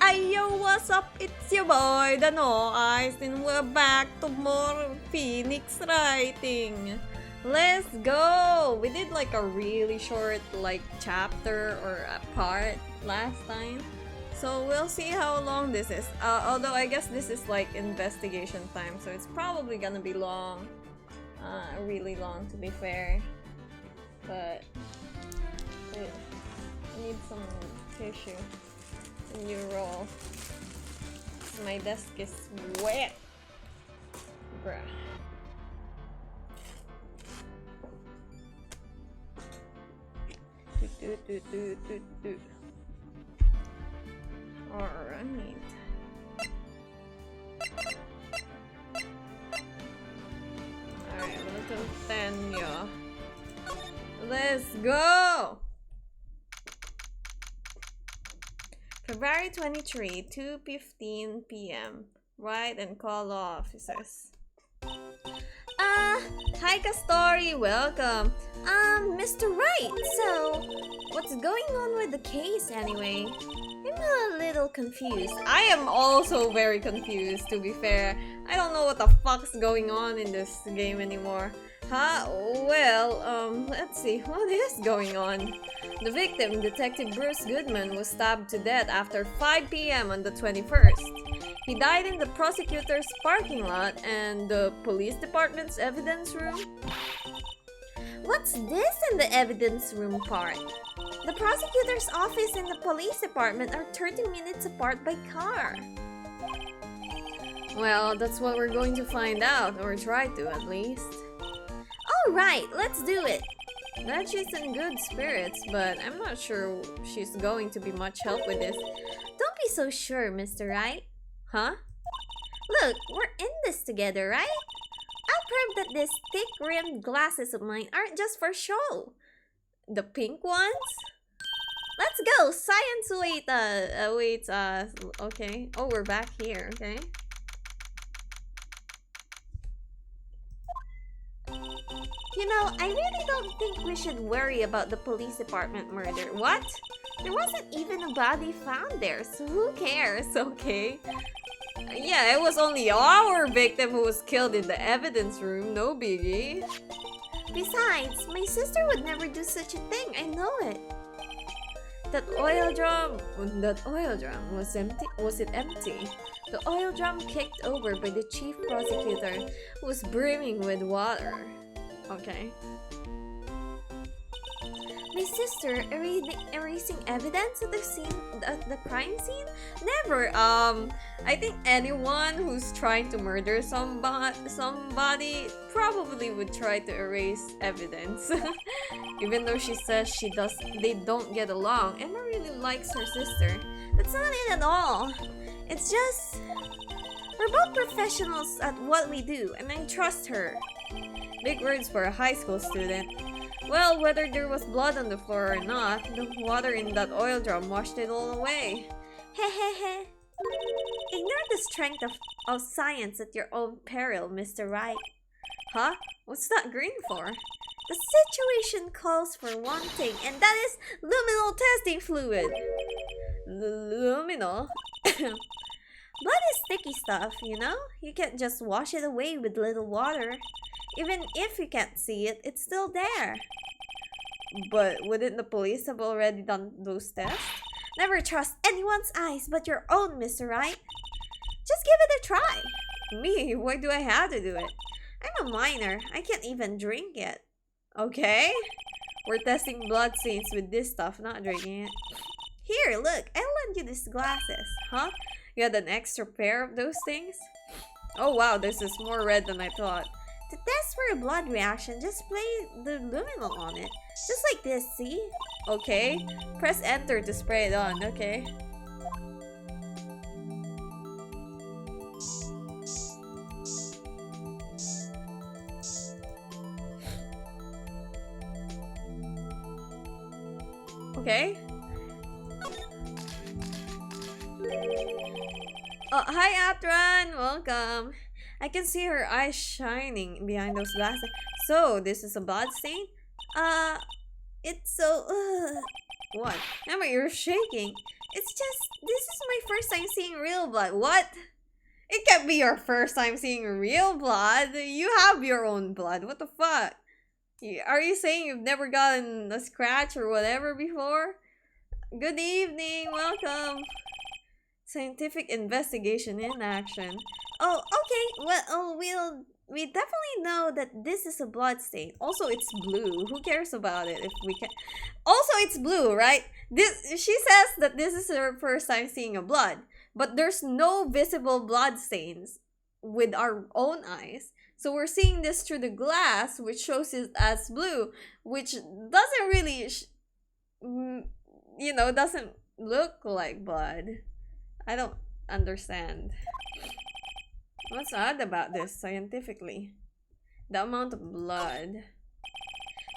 Ayo, what's up? It's your boy, the NoAiz, and we're back to more Phoenix writing. Let's go! We did like a really short chapter or a part last time. So we'll see how long this is. Although I guess this is like investigation time, so it's probably gonna be long. Really long to be fair. But I need some tissue. New roll. My desk is wet. Bruh. Alright. Alright, I'm gonna continue. Let's go! February 23, 2:15 p.m. Write and call officers. Hi Castori, welcome. Mr. Wright, so what's going on with the case anyway? I'm a little confused. I am also very confused, to be fair. I don't know what the fuck's going on in this game anymore. Huh? Well, let's see. What is going on? The victim, Detective Bruce Goodman, was stabbed to death after 5 p.m. on the 21st. He died in the prosecutor's parking lot and the police department's evidence room. What's this in the evidence room part? The prosecutor's office and the police department are 30 minutes apart by car. Well, that's what we're going to find out, or try to at least. Alright, let's do it! Glad she's in good spirits, but I'm not sure she's going to be much help with this. Don't be so sure, Mr. Wright. Huh? Look, we're in this together, right? I'll prove that these thick-rimmed glasses of mine aren't just for show. The pink ones? Let's go! Science waits us. Okay. Oh, we're back here, okay. You know, I really don't think we should worry about the police department murder. What? There wasn't even a body found there, so who cares, okay? Yeah, it was only our victim who was killed in the evidence room, no biggie. Besides, my sister would never do such a thing, I know it. That oil drum was empty. Was it empty? The oil drum kicked over by the chief prosecutor was brimming with water. Okay. My sister erasing evidence at the scene, at the crime scene? Never. I think anyone who's trying to murder somebody probably would try to erase evidence. Even though she says they don't get along. Emma really likes her sister. That's not it at all. It's just we're both professionals at what we do, and I trust her. Big words for a high school student. Well, whether there was blood on the floor or not, the water in that oil drum washed it all away. Hehehe. Ignore the strength of science at your own peril, Mr. Wright. Huh? What's that green for? The situation calls for one thing, and that is luminol testing fluid. Luminol? Blood is sticky stuff, you know? You can't just wash it away with little water. Even if you can't see it, it's still there. But wouldn't the police have already done those tests? Never trust anyone's eyes but your own, Mr. Wright. Just give it a try. Me? Why do I have to do it? I'm a minor. I can't even drink it. Okay? We're testing blood stains with this stuff, not drinking it. Here, look. I'll lend you these glasses. Huh? You had an extra pair of those things? Oh wow, this is more red than I thought. To test for a blood reaction, just spray the luminol on it. Just like this, see? Okay. Press enter to spray it on, okay. Okay. Oh, hi Atran! Welcome! I can see her eyes shining behind those glasses. So, this is a blood stain? It's so... What? Emma, you're shaking. It's just, this is my first time seeing real blood. What? It can't be your first time seeing real blood. You have your own blood. What the fuck? Are you saying you've never gotten a scratch or whatever before? Good evening, welcome. Scientific investigation in action. Oh, okay. Well, we definitely know that this is a blood stain. Also, it's blue. Who cares about it if we can? Also, it's blue, right? She says that this is her first time seeing a blood, but there's no visible blood stains with our own eyes. So we're seeing this through the glass, which shows it as blue, which doesn't really, doesn't look like blood. I don't understand. What's odd about this scientifically? The amount of blood.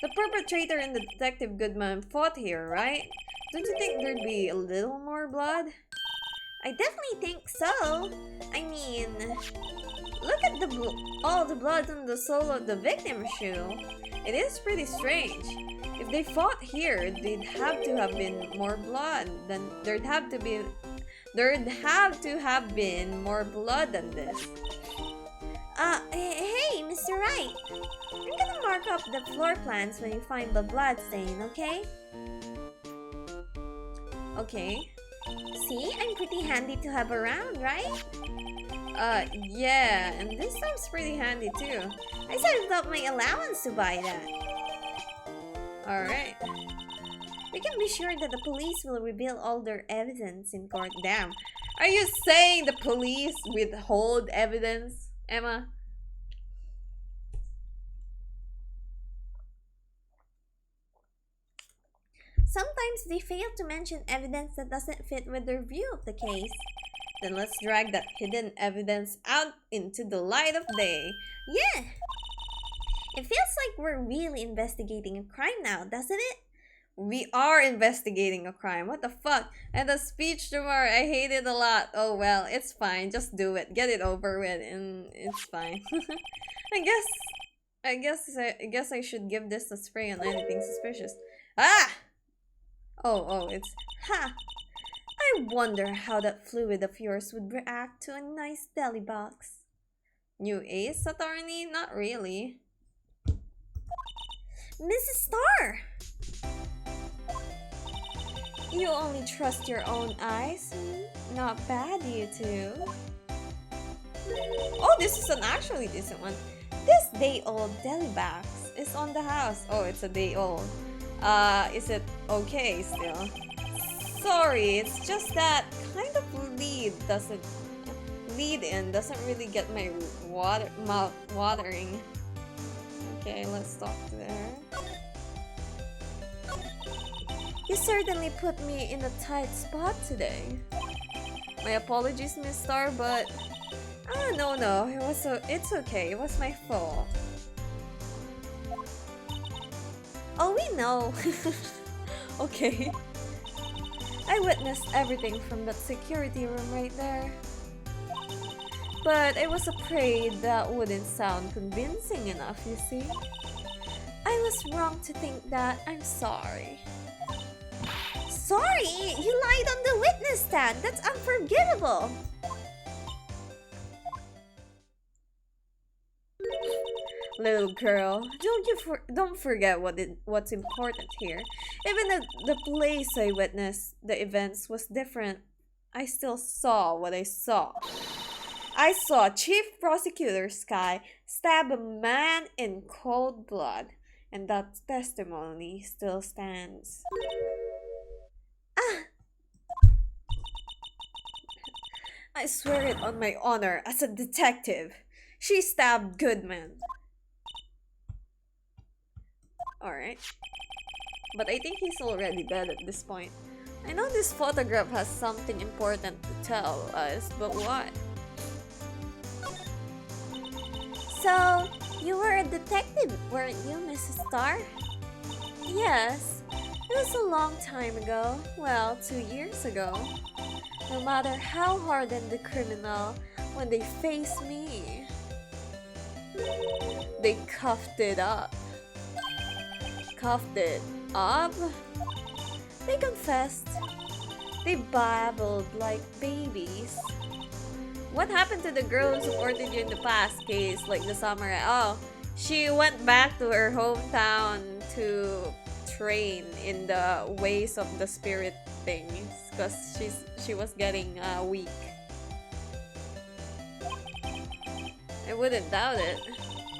The perpetrator and the Detective Goodman fought here, right? Don't you think there'd be a little more blood? I definitely think so. I mean, look at all the blood on the sole of the victim's shoe. It is pretty strange. If they fought here, they'd have to have been more blood. Then there'd have to have been more blood than this. Hey, Mr. Wright. I'm gonna mark up the floor plans when you find the blood stain, okay? Okay. See, I'm pretty handy to have around, right? Yeah, and this sounds pretty handy too. I saved up my allowance to buy that. Alright. We can be sure that the police will reveal all their evidence in court. Damn. Are you saying the police withhold evidence, Emma? Sometimes they fail to mention evidence that doesn't fit with their view of the case. Then let's drag that hidden evidence out into the light of day. Yeah! It feels like we're really investigating a crime now, doesn't it? We are investigating a crime. What the fuck? And the speech tomorrow, I hate it a lot. Oh well, it's fine. Just do it. Get it over with, and it's fine. I guess I should give this a spray on anything suspicious. Ah! Oh, it's ha! I wonder how that fluid of yours would react to a nice deli box. NoAiz, attorney? Not really. Mrs. Starr! You only trust your own eyes? Not bad, you two. Oh, this is an actually decent one. This day-old deli box is on the house. Oh, it's a day old. Is it okay still? Sorry, it's just that kind of lead in doesn't really get my mouth watering. Okay, let's stop there. You certainly put me in a tight spot today. My apologies, Miss Star, but no, it's okay. It was my fault. Oh, we know. Okay. I witnessed everything from that security room right there. But I was afraid that wouldn't sound convincing enough, you see. I was wrong to think that. I'm sorry. Sorry? You lied on the witness stand. That's unforgivable. Little girl, don't forget what's important here. Even the place I witnessed the events was different. I still saw what I saw. I saw Chief Prosecutor Sky stab a man in cold blood, and that testimony still stands. I swear it on my honor as a detective. She stabbed Goodman. Alright. But I think he's already dead at this point. I know this photograph has something important to tell us, but what? So, you were a detective, weren't you, Mrs. Starr? Yes. It was a long time ago. Well, 2 years ago. No matter how hardened the criminal, when they face me, they cuffed it up. Cuffed it up? They confessed. They babbled like babies. What happened to the girl who supported you in the past case, like the samurai? Oh, she went back to her hometown to train in the ways of the spirit things because she was getting weak. I wouldn't doubt it.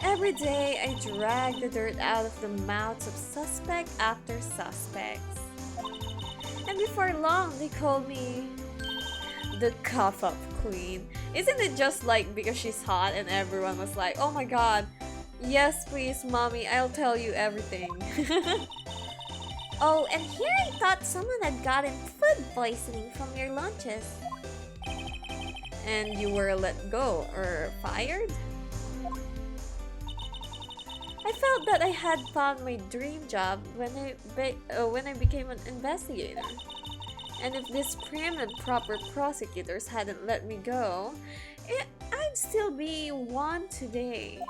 Every day I drag the dirt out of the mouths of suspect after suspects. And before long they called me the cough-up queen. Isn't it just like because she's hot and everyone was like, oh my god, yes please mommy, I'll tell you everything. Oh, and here I thought someone had gotten food poisoning from your lunches. And you were let go or fired? I felt that I had found my dream job when I became an investigator. And if these prim and proper prosecutors hadn't let me go, I'd still be one today.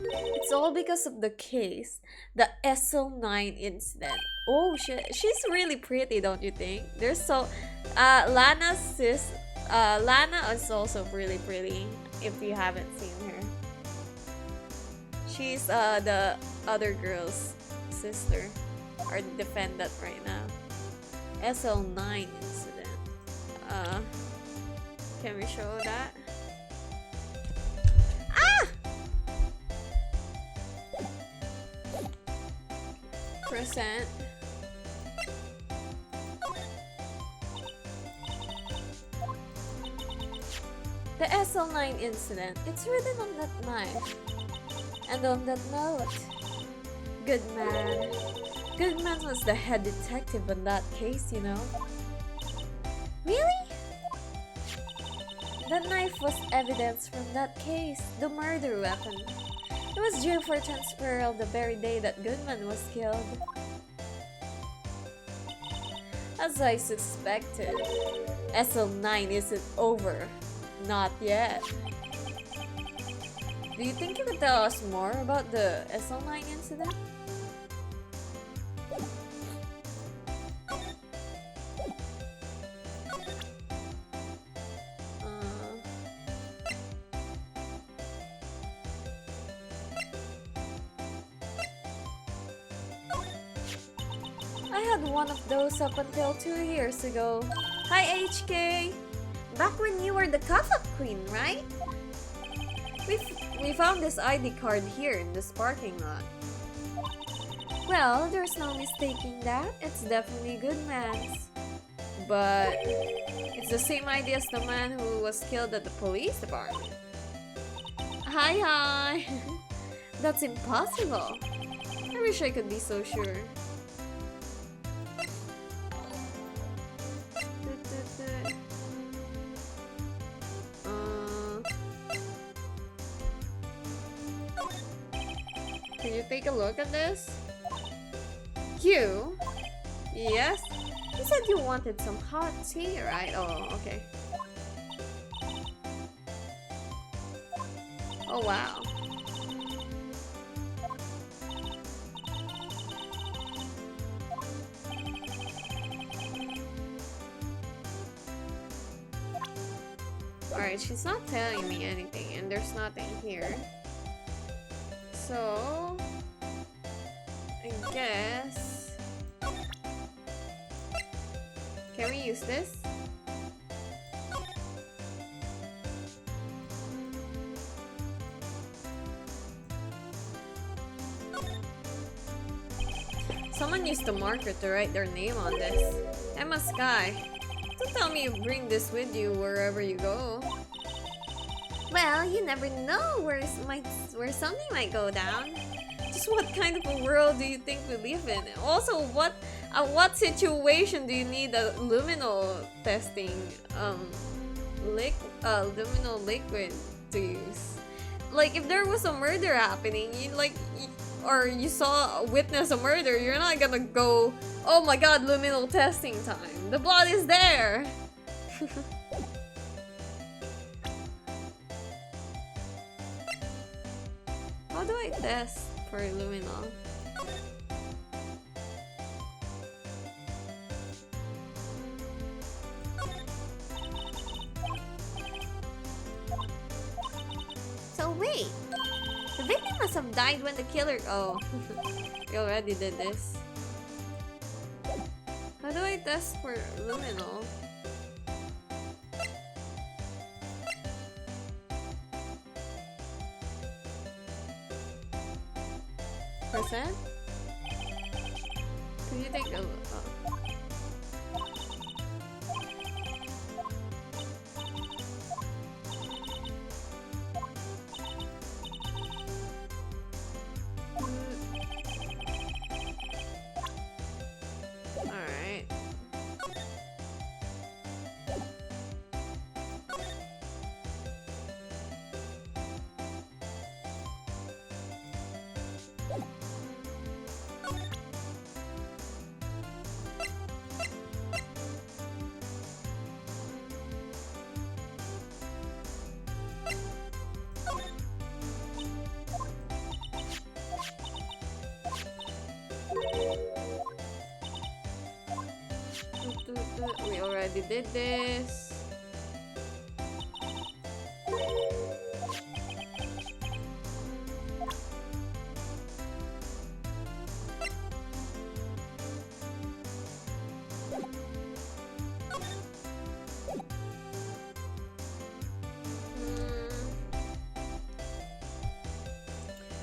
It's all because of the case, the SO9 incident. Oh, she's really pretty, don't you think? There's so, Lana is also really pretty. If you haven't seen her, she's the other girl's sister or defendant right now. SL9 incident. Can we show that? Ah! Percent. The SL9 incident. It's written on that knife. And on that note, Goodman was the head detective on that case, you know. Really? That knife was evidence from that case, the murder weapon. It was due for transferal the very day that Goodman was killed. As I suspected, SL9 isn't over. Not yet. Do you think you could tell us more about the SL9 incident? I had one of those up until 2 years ago. Hi HK! Back when you were the cough-up queen, right? We found this ID card here in this parking lot. Well, there's no mistaking that. It's definitely Goodman's. But it's the same ID as the man who was killed at the police department. Hi! That's impossible. I wish I could be so sure. Can you take a look at this? You? Yes? You said you wanted some hot tea, right? Oh, okay. Oh, wow. Alright, she's not telling me anything, and there's nothing here. So, I guess... Can we use this? Someone used a marker to write their name on this. Emma Sky. Don't tell me you bring this with you wherever you go. Well, you never know where something might go down. Just what kind of a world do you think we live in? Also, what situation do you need a luminal testing luminal liquid to use? Like, if there was a murder happening, or you saw witness a murder, you're not gonna go, oh my god, luminal testing time. The blood is there. How do I test for luminol? So wait, the victim must have died when the killer... Oh, we already did this. How do I test for luminal? Percent? Could you take a look? Alright. We already did this.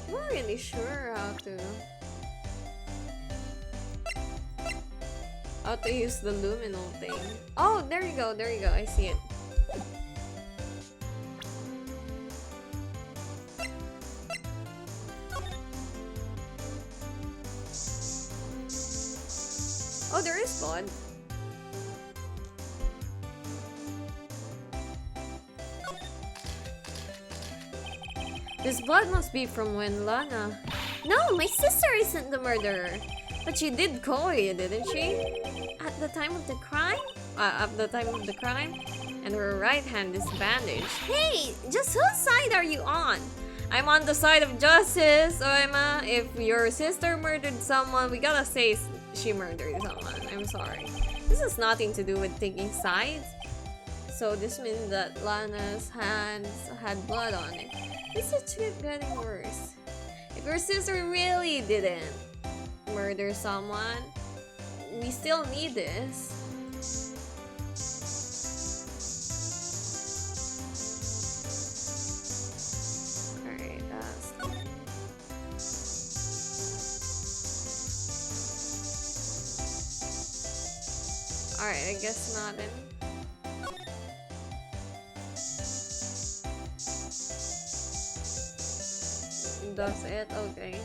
I'm not really sure how to use the luminal thing. Oh, there you go, I see it. Oh, there is blood. This blood must be from when Lana... No, my sister isn't the murderer. But she did call you, didn't she? At the time of the crime? And her right hand is bandaged. Hey, just whose side are you on? I'm on the side of justice, Oema. If your sister murdered someone, we gotta say she murdered someone. I'm sorry. This has nothing to do with taking sides. So this means that Lana's hands had blood on it. This is keep getting worse. If your sister really didn't murder someone, we still need this. Alright, that's... Alright, I guess nothing. That's it? Okay.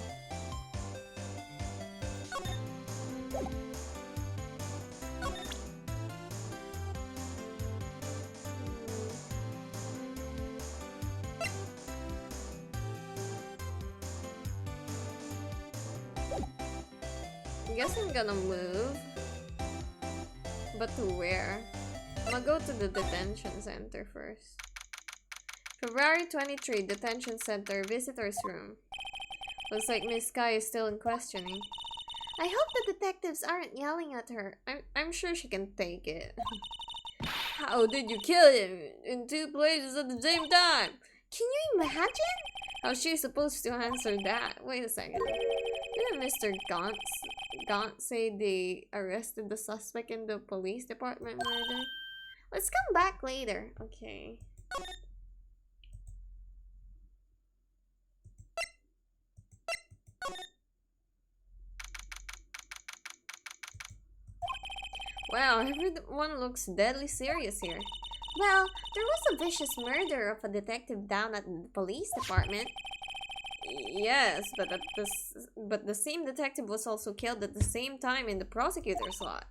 I guess I'm gonna move. But to where? I'm gonna go to the detention center first. February 23, detention center, visitor's room. Looks like Miss Sky is still in questioning. I hope the detectives aren't yelling at her. I'm sure she can take it. How did you kill him in two places at the same time? Can you imagine? How's she supposed to answer that? Wait a second. Didn't Mr. Gaunt say they arrested the suspect in the police department murder? Let's come back later. Okay. Wow, everyone looks deadly serious here. Well, there was a vicious murder of a detective down at the police department. Yes, but the same detective was also killed at the same time in the prosecutor's lot.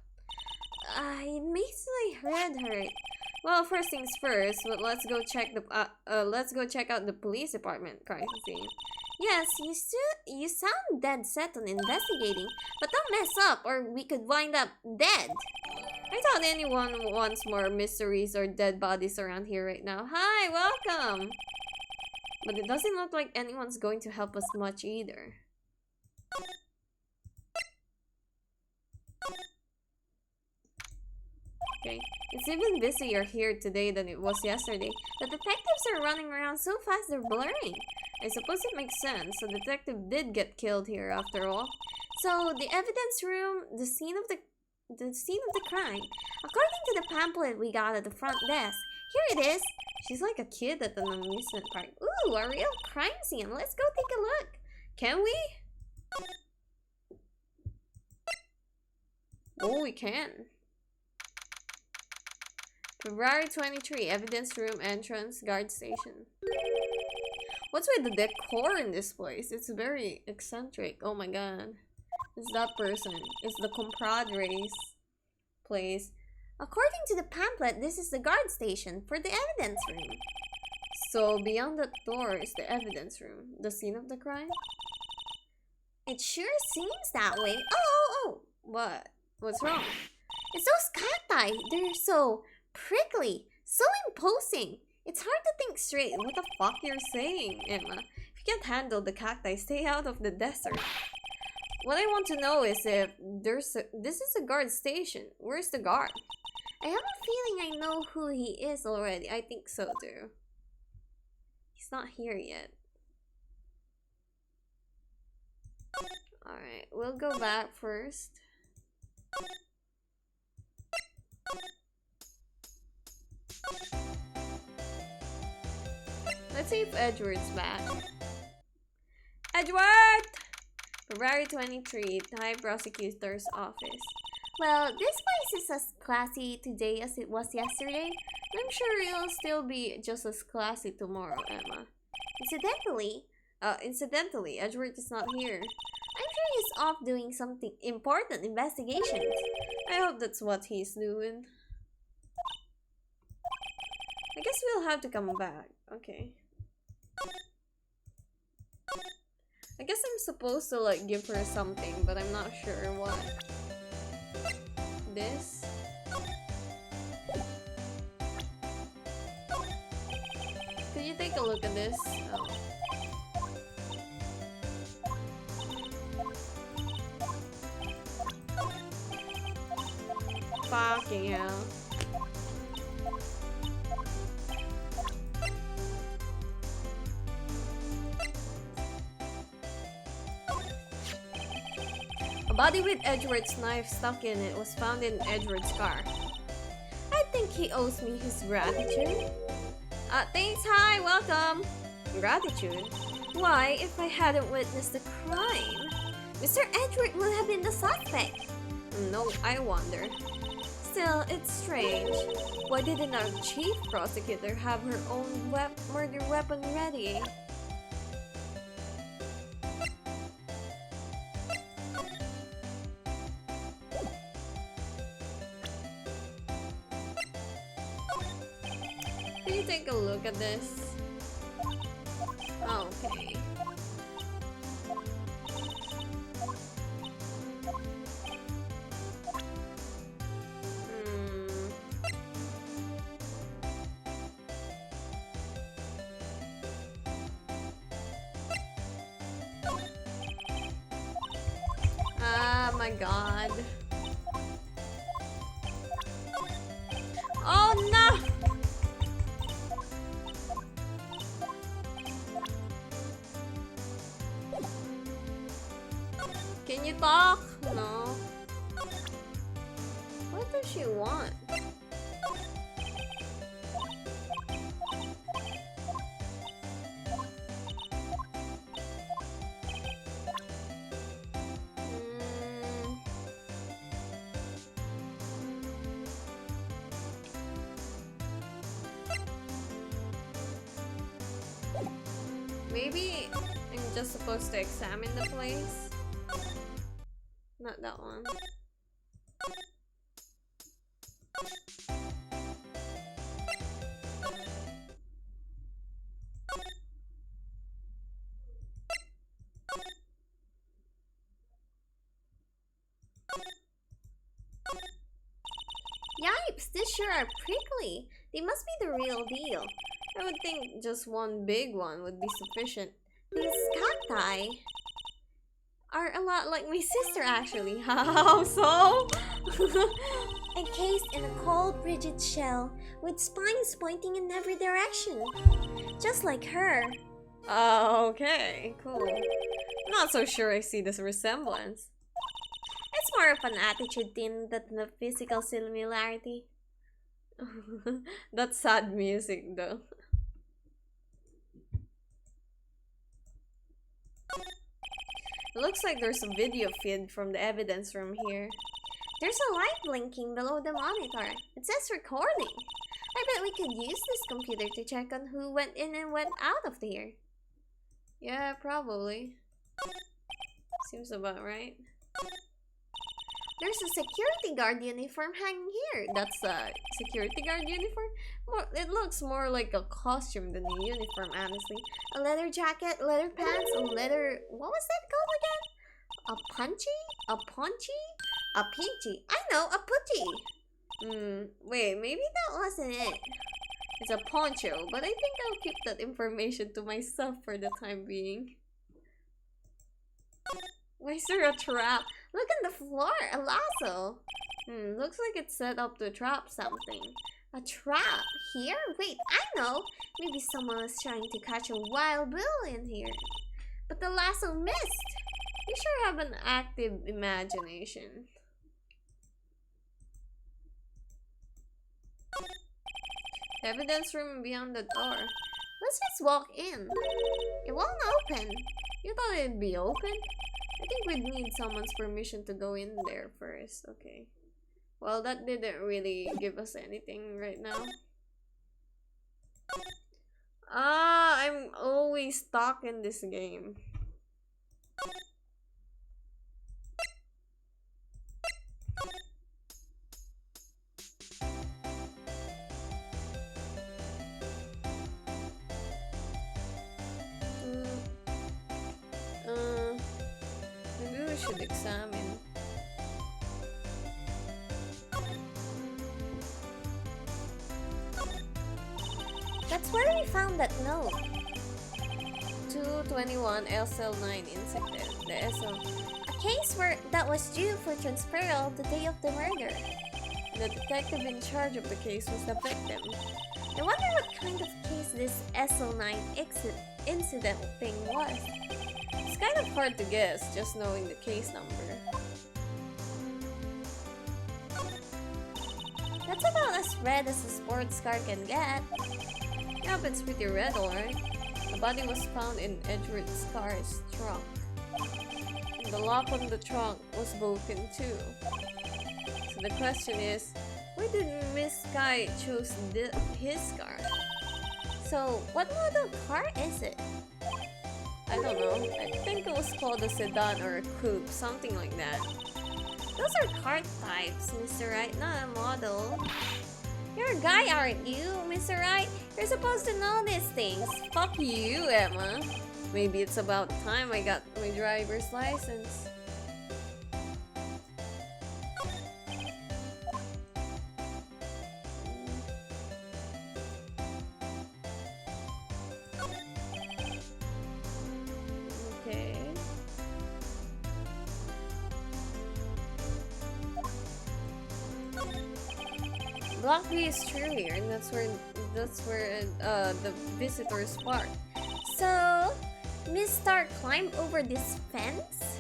It makes my head hurt. Well, first things first, but let's go check out the police department crime scene. Yes, you sound dead set on investigating, but don't mess up or we could wind up dead. I doubt anyone wants more mysteries or dead bodies around here right now. Hi, welcome! But it doesn't look like anyone's going to help us much either. Okay. It's even busier here today than it was yesterday. The detectives are running around so fast they're blurring. I suppose it makes sense. The detective did get killed here after all. So the evidence room, the scene of the crime. According to the pamphlet we got at the front desk, here it is. She's like a kid at an amusement park. Ooh, a real crime scene. Let's go take a look. Can we? Oh, we can. February 23, evidence room entrance, guard station. What's with the decor in this place? It's very eccentric. Oh my god. It's that person. It's the compadres place. According to the pamphlet, this is the guard station for the evidence room. So beyond that door is the evidence room. The scene of the crime? It sure seems that way. Oh! What? What's wrong? It's those cacti. They're so prickly. So imposing. It's hard to think straight. What the fuck you're saying, Emma? If you can't handle the cacti, stay out of the desert. What I want to know is if this is a guard station. Where's the guard? I have a feeling I know who he is already. I think so too. He's not here yet. Alright, we'll go back first. Let's see if Edward's back. Edward! February 23, High Prosecutor's Office. Well, this place is as classy today as it was yesterday. I'm sure it'll still be just as classy tomorrow, Emma. Incidentally, Edward is not here. I'm sure he's off doing something important investigations. I hope that's what he's doing. I guess we'll have to come back. Okay. I guess I'm supposed to like give her something, but I'm not sure what. This? Could you take a look at this? Oh. Fucking hell. A body with Edward's knife stuck in it was found in Edward's car. I think he owes me his gratitude. Thanks, hi, welcome. Gratitude? Why, if I hadn't witnessed the crime, Mr. Edward would have been the suspect. No, I wonder. Still, it's strange. Why didn't our chief prosecutor have her own murder weapon ready? Can you take a look at this? Oh, okay. Ah, my god. Oh no! Can you talk? No. What does she want? Maybe I'm just supposed to examine the place? Not that one. Yipes, these sure are prickly. They must be the real deal. I would think just one big one would be sufficient. These cacti are a lot like my sister, actually. How so? encased in a cold, rigid shell with spines pointing in every direction. Just like her. Okay, cool. Not so sure I see this resemblance. It's more of an attitude thing than a physical similarity. That's sad music though. It looks like there's a video feed from the evidence room here. There's a light blinking below the monitor. It says recording. I bet we could use this computer to check on who went in and went out of here. Yeah, probably. Seems about right. There's a security guard uniform hanging here. That's a security guard uniform? It looks more like a costume than a uniform, honestly. A leather jacket, leather pants, a leather... What was that called again? A punchy? A punchy? A peachy. I know, a putty. Wait, maybe that wasn't it. It's a poncho, but I think I'll keep that information to myself for the time being. Why is there a trap? Look on the floor, a lasso. Looks like it's set up to trap something. A trap? Here? Wait, I know. Maybe someone was trying to catch a wild bull in here. But the lasso missed. You sure have an active imagination. Evidence room beyond the door. Let's just walk in. It won't open. You thought it'd be open? I think we'd need someone's permission to go in there first. Okay. Well, that didn't really give us anything right now. I'm always stuck in this game. Maybe we should examine. That's where we found that note. 221 SL9 insected. The SL. A case that was due for transferal the day of the murder. The detective in charge of the case was the victim. I wonder what kind of case this SL9 incident thing was. It's kind of hard to guess just knowing the case number. That's about as red as a sports car can get. Yep, it's pretty red, alright. The body was found in Edward's car's trunk. And the lock on the trunk was broken too. So the question is, why did Miss Sky choose his car? So, what model car is it? I don't know. I think it was called a sedan or a coupe, something like that. Those are car types, Mr. Wright, not a model. You're a guy, aren't you, Mr. Wright? You're supposed to know these things. Fuck you, Emma. Maybe it's about time I got my driver's license. Okay. Block B is true here, and that's where the visitors park. So, Miss Stark climbed over this fence?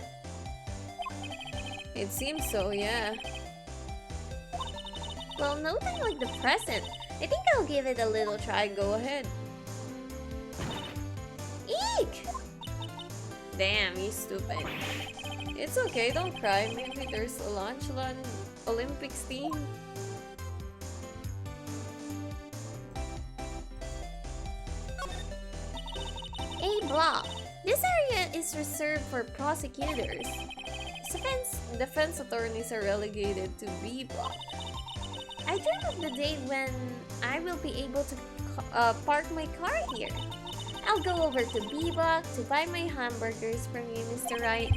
It seems so, yeah. Well, nothing like the present. I think I'll give it a little try. Go ahead. Eek! Damn, you stupid. It's okay, don't cry. Maybe there's a lunch Olympics team. A block. This area is reserved for prosecutors. Defense attorneys are relegated to B block. I dream of the day when I will be able to park my car here. I'll go over to B block to buy my hamburgers from you, Mr. Wright.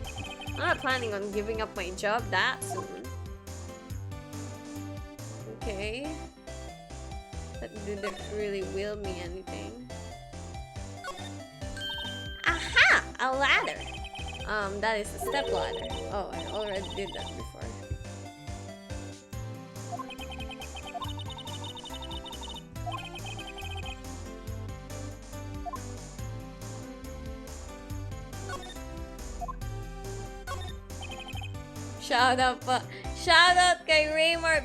I'm not planning on giving up my job that soon. Okay. That didn't really will me anything. Aha! A ladder! That is a step ladder. Oh, I already did that before. Shout out pa. Shout out kay Raymar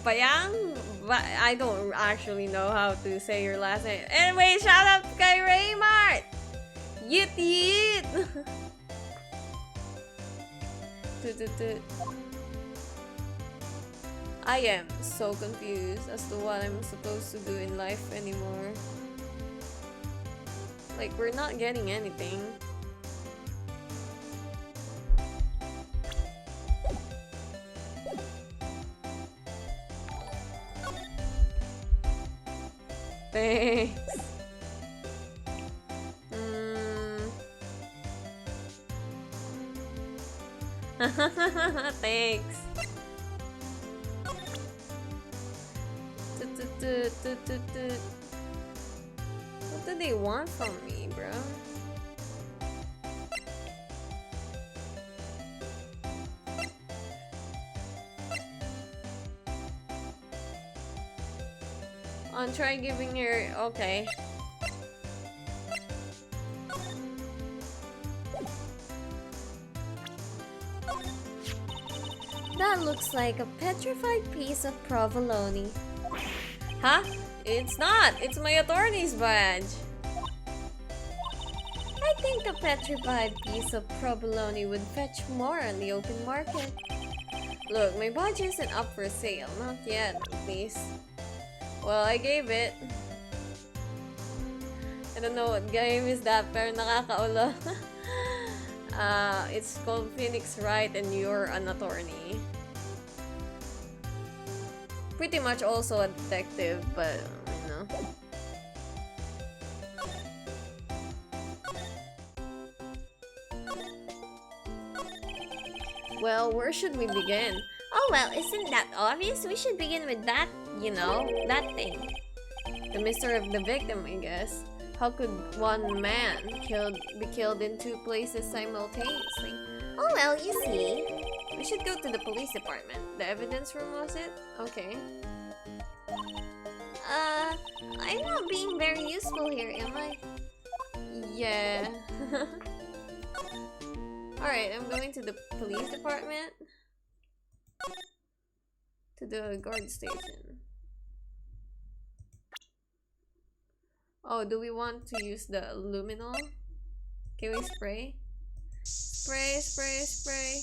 Bayang. I don't actually know how to say your last name. Anyway, shout out kay Raymar. Yit yit. Tut, tut, tut. I am so confused as to what I'm supposed to do in life anymore. Like, we're not getting anything. Thanks. Thanks. What do they want from me, bro? On try giving her. Okay. That looks like a petrified piece of provolone. Huh? It's not! It's my attorney's badge! I think a petrified piece of provolone would fetch more on the open market. Look, my badge isn't up for sale. Not yet, please. Well, I gave it. I don't know what game is that, pero nakakaulo. It's called Phoenix Wright and you're an attorney. Pretty much also a detective, but you know. Well, where should we begin? Oh well, isn't that obvious? We should begin with that, you know, that thing. The mystery of the victim, I guess. How could one man be killed in two places simultaneously? Oh well, you see. We should go to the police department. The evidence room, was it? Okay. I'm not being very useful here, am I? Yeah. Alright, I'm going to the police department. To the guard station. Oh, do we want to use the luminol? Can we spray? Spray, spray, spray.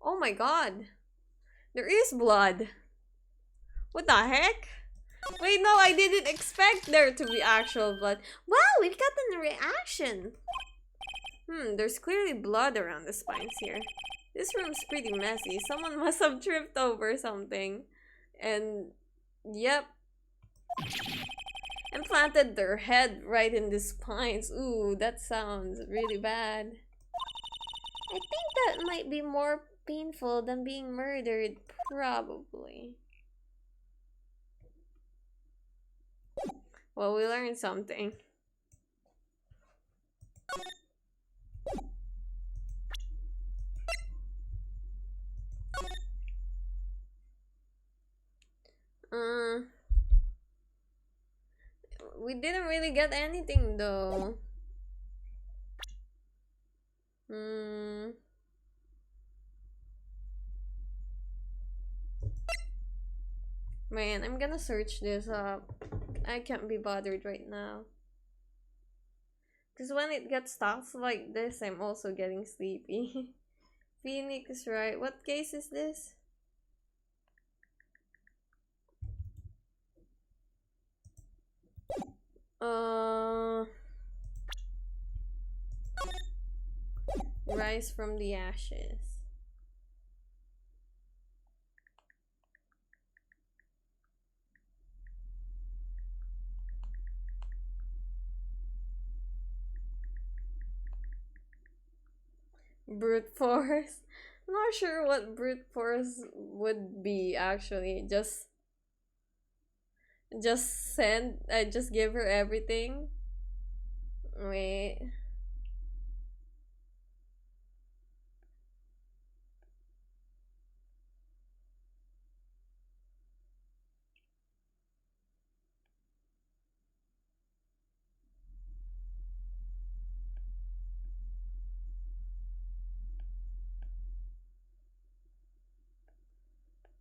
Oh my god! There is blood! What the heck? Wait, no, I didn't expect there to be actual blood. Wow, we've gotten a reaction! There's clearly blood around the spines here. This room's pretty messy. Someone must have tripped over something. And, yep. And planted their head right in the spines. Ooh, that sounds really bad. I think that might be more painful than being murdered, probably. Well, we learned something. We didn't really get anything though. Man, I'm gonna search this up. I can't be bothered right now. Because when it gets stuff like this, I'm also getting sleepy. Phoenix, right? What case is this? Rise from the ashes. Brute force. I'm not sure what brute force would be actually. Just just give her everything. Wait.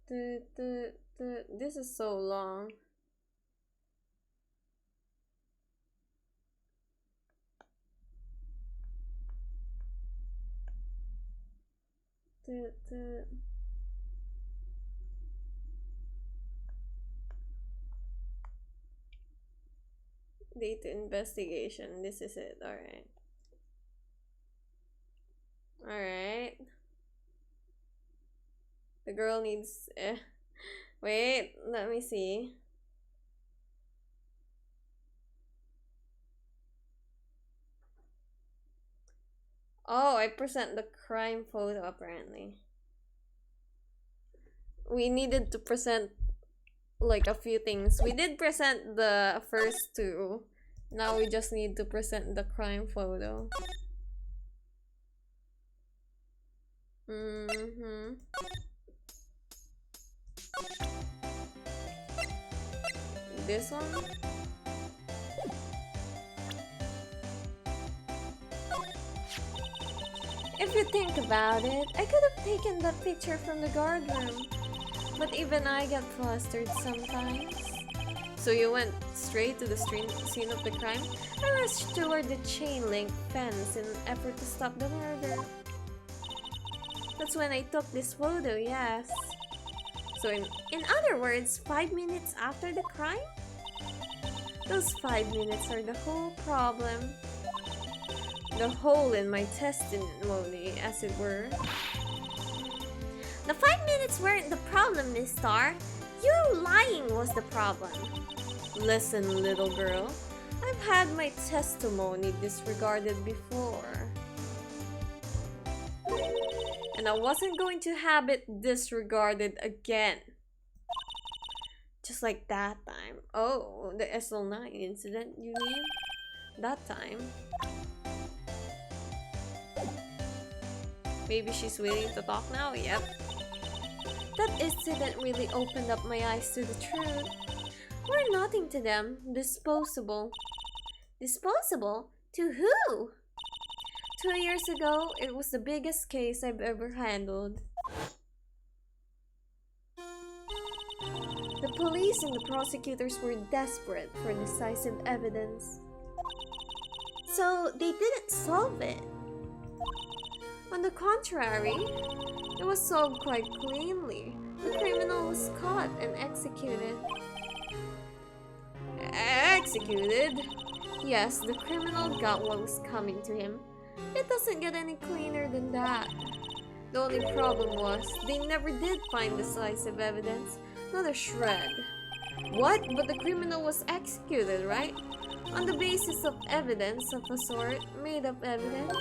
This is so long. Data investigation. This is it. Alright. Alright. The girl needs. Wait, let me see. Oh, I present the crime photo apparently. We needed to present like a few things. We did present the first two. Now we just need to present the crime photo. This one? If you think about it, I could have taken that picture from the guard room. But even I get flustered sometimes. So you went straight to the scene of the crime? I rushed toward the chain link fence in an effort to stop the murder. That's when I took this photo, yes. So in other words, 5 minutes after the crime? Those 5 minutes are the whole problem. The hole in my testimony, as it were. The 5 minutes weren't the problem, Miss Star. You lying was the problem. Listen, little girl. I've had my testimony disregarded before. And I wasn't going to have it disregarded again. Just like that time. Oh, the SL9 incident, you mean? That time. Maybe she's willing to talk now? Yep. That incident really opened up my eyes to the truth. We're nothing to them. Disposable. Disposable? To who? 2 years ago, it was the biggest case I've ever handled. The police and the prosecutors were desperate for decisive evidence. So, they didn't solve it. On the contrary, it was solved quite cleanly. The criminal was caught and executed. Executed? Yes, the criminal got what was coming to him. It doesn't get any cleaner than that. The only problem was, they never did find decisive evidence. Not a shred. What? But the criminal was executed, right? On the basis of evidence of a sort, made-up evidence?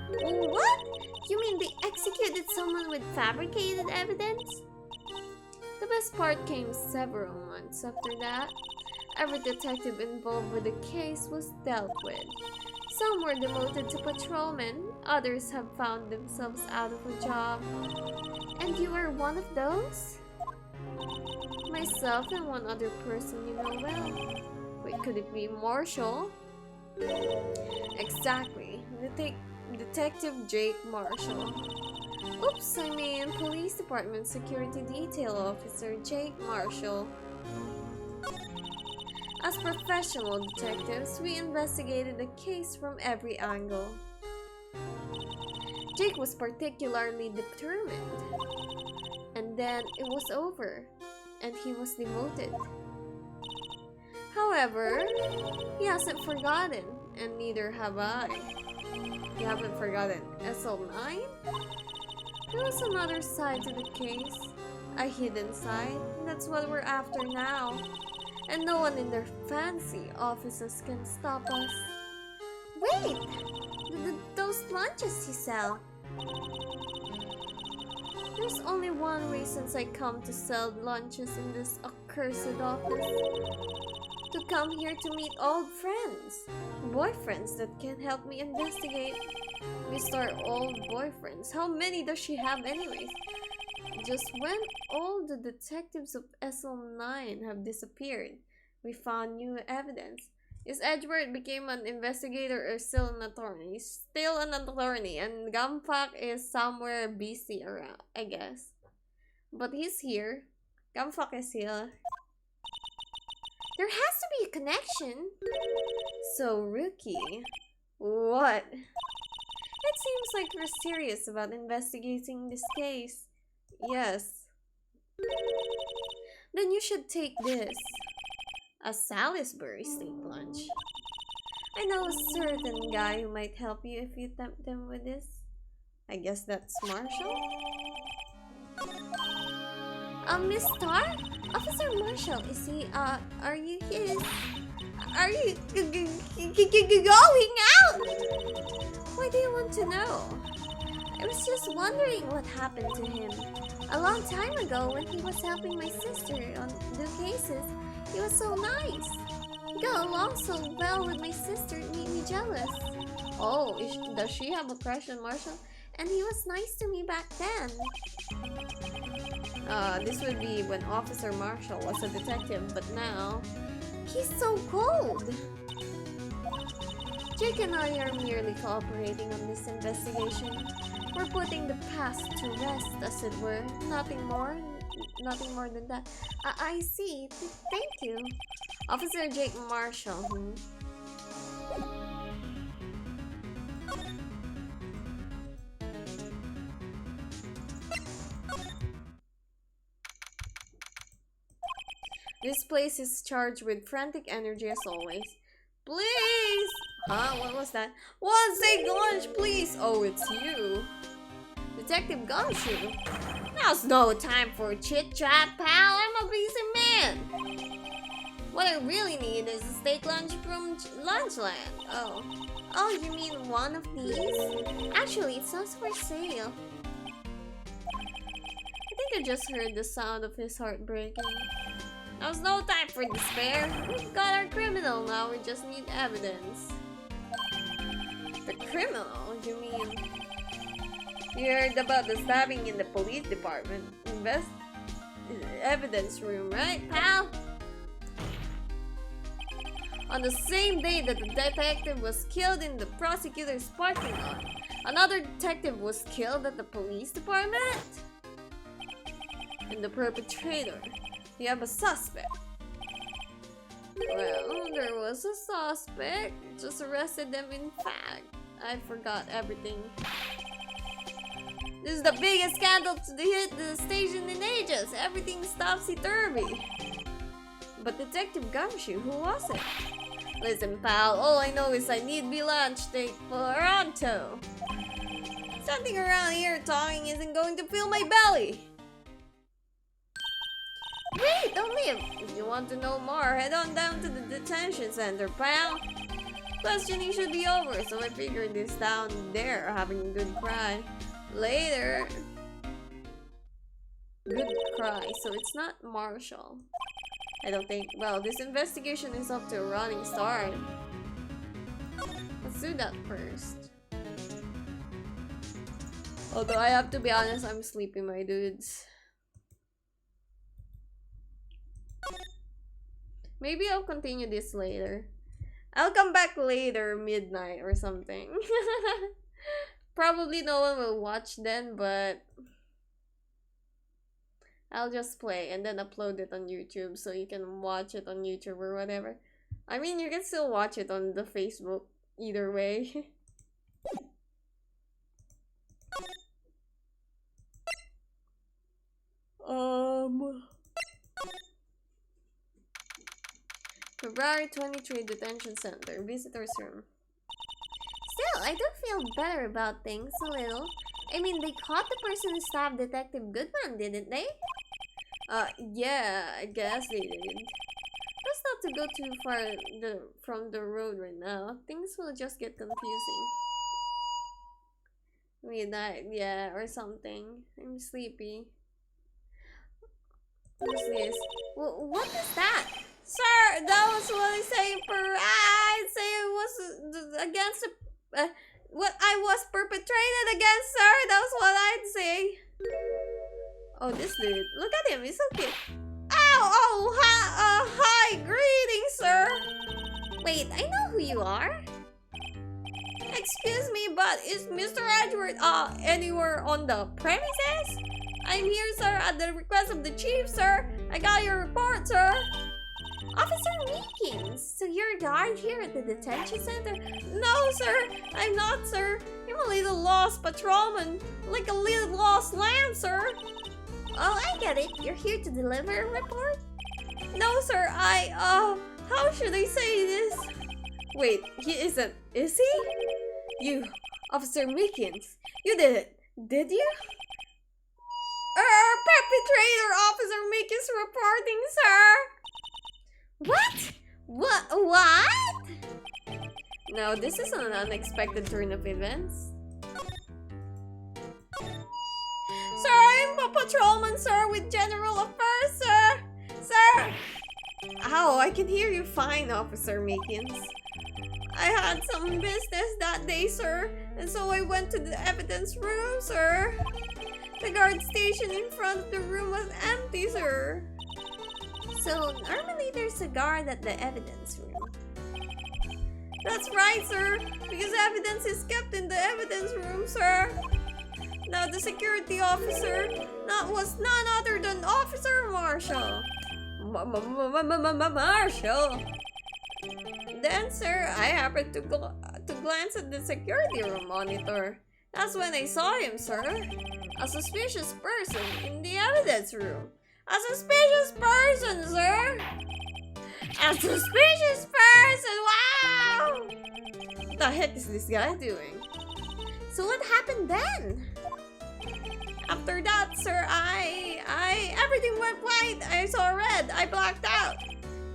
What? You mean they executed someone with fabricated evidence? The best part came several months after that. Every detective involved with the case was dealt with. Some were demoted to patrolmen, others have found themselves out of a job. And you were one of those? Myself and one other person you know well. Wait, could it be Marshall? Exactly. Detective Jake Marshall. Oops, I mean Police Department Security Detail Officer Jake Marshall. As professional detectives, we investigated the case from every angle. Jake was particularly determined. And then it was over, and he was demoted. However, he hasn't forgotten, and neither have I. You haven't forgotten SL9? There was another side to the case, a hidden side, and that's what we're after now. And no one in their fancy offices can stop us. Wait! Those lunches you sell. There's only one reason I come to sell lunches in this accursed office. To come here to meet old friends. Boyfriends that can help me investigate. Mr. Old Boyfriends. How many does she have anyways? Just when all the detectives of SL9 have disappeared, we found new evidence. Is Edward became an investigator or still an attorney? Still an attorney, and Gumfuck is somewhere busy around, I guess. But he's here. Camfuck is here. There has to be a connection. So, Rookie. What? It seems like you're serious about investigating this case. Yes. Then you should take this. A Salisbury steak lunch. I know a certain guy who might help you if you tempt him with this. I guess that's Marshall? Miss Starr? Officer Marshall, is he, are you his... Are you going out? Why do you want to know? I was just wondering what happened to him. A long time ago, when he was helping my sister on the cases, he was so nice. He got along so well with my sister, it made me jealous. Oh, does she have a crush on Marshall? And he was nice to me back then. This would be when Officer Marshall was a detective, but now... He's so cold! Jake and I are merely cooperating on this investigation. We're putting the past to rest, as it were. Nothing more than that. I see. Thank you. Officer Jake Marshall, This place is charged with frantic energy as always. Please! Huh? What was that? One steak lunch, please! Oh, it's you. Detective Gumshoe. Now's no time for chit-chat, pal. I'm a busy man. What I really need is a steak lunch from Lunchland. Oh. Oh, you mean one of these? Actually, it's not for sale. I think I just heard the sound of his heart breaking. Now's no time for despair. We've got our criminal now, we just need evidence. The criminal? You mean... You heard about the stabbing in the police department. Evidence room, right, pal? On the same day that the detective was killed in the prosecutor's parking lot, another detective was killed at the police department? And the perpetrator... You have a suspect. Well, there was a suspect. Just arrested them in fact. I forgot everything. This is the biggest scandal to hit the station in ages. Everything's topsy-turvy. But Detective Gumshoe, who was it? Listen, pal, all I know is I need me lunch steak pronto. Something around here talking isn't going to fill my belly. Wait, don't leave! If you want to know more, head on down to the detention center, pal. Questioning should be over, so I figured this down there having a good cry. Later. Good cry, so it's not Marshall. I don't think. Well, this investigation is up to a running start. Let's do that first. Although I have to be honest, I'm sleepy, my dudes. Maybe I'll continue this later. I'll come back later, midnight or something. Probably no one will watch then, but I'll just play and then upload it on YouTube so you can watch it on YouTube or whatever. I mean, you can still watch it on the Facebook either way. February 23 Detention Center, Visitors Room. Still, I do feel better about things a little. I mean, they caught the person who stabbed Detective Goodman, didn't they? Yeah, I guess they did. Best not to go too far from the road right now. Things will just get confusing. Midnight, yeah, or something. I'm sleepy. What's this? What is that? Sir, that was what I say I'd say it was against what I was perpetrated against, sir. That was what I'd say. Oh, this dude. Look at him. He's so cute. Ow! Oh, hi. Greetings, sir. Wait, I know who you are. Excuse me, but is Mr. Edward anywhere on the premises? I'm here, sir, at the request of the chief, sir. I got your report, sir. Officer Meekins, so you're a guard here at the detention center? No, sir, I'm not, sir. I'm a little lost patrolman, like a little lost lamb, sir. Oh, I get it. You're here to deliver a report? No, sir, how should I say this? Wait, he isn't, is he? You, Officer Meekins, you did it, did you? Perpetrator Officer Meekins reporting, sir. What? No, this is an unexpected turn of events. Sir, I'm a patrolman, sir, with general affairs, sir. Sir! Ow, I can hear you fine, Officer Meekins. I had some business that day, sir, and so I went to the evidence room, sir. The guard station in front of the room was empty, sir. So, normally there's a guard at the evidence room. That's right, sir, because evidence is kept in the evidence room, sir. Now, the security officer was none other than Officer Marshall. Marshall. Then, sir, I happened to glance at the security room monitor. That's when I saw him, sir. A suspicious person in the evidence room. A suspicious person, sir. A suspicious person, wow! What the heck is this guy doing? So what happened then? After that, sir, everything went white. I saw red. I blacked out.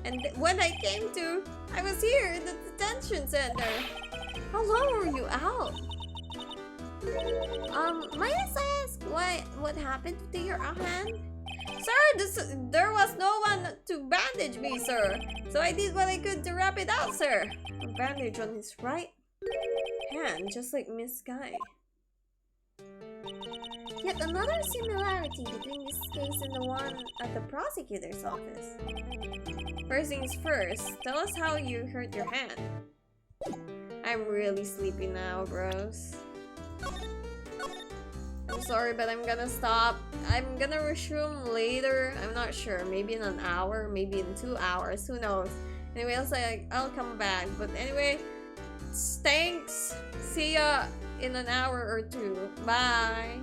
And when I came to, I was here in the detention center. How long were you out? Might I ask what happened to your hand? Sir, there was no one to bandage me, sir. So I did what I could to wrap it out, sir. A bandage on his right hand, just like Miss Guy. Yet another similarity between this case and the one at the prosecutor's office. First things first, tell us how you hurt your hand. I'm really sleepy now, bros. I'm sorry, but I'm gonna stop. I'm gonna resume later. I'm not sure. Maybe in an hour, maybe in 2 hours. Who knows? Anyway, I'll come back. But anyway, thanks. See ya in an hour or two. Bye.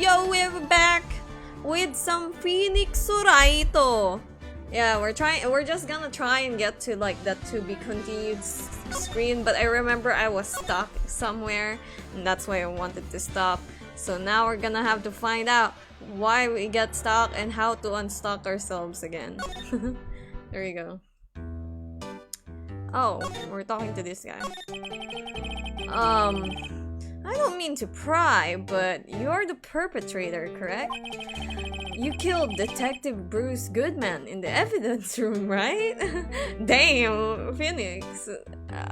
Yo, we're back with some Phoenix Wright. Yeah, we're just gonna try and get to like that to be continued screen, but I remember I was stuck somewhere and that's why I wanted to stop. So now we're gonna have to find out why we get stuck and how to unstuck ourselves again. There you go. Oh, we're talking to this guy. I don't mean to pry, but you're the perpetrator, correct? You killed Detective Bruce Goodman in the evidence room, right? Damn, Phoenix.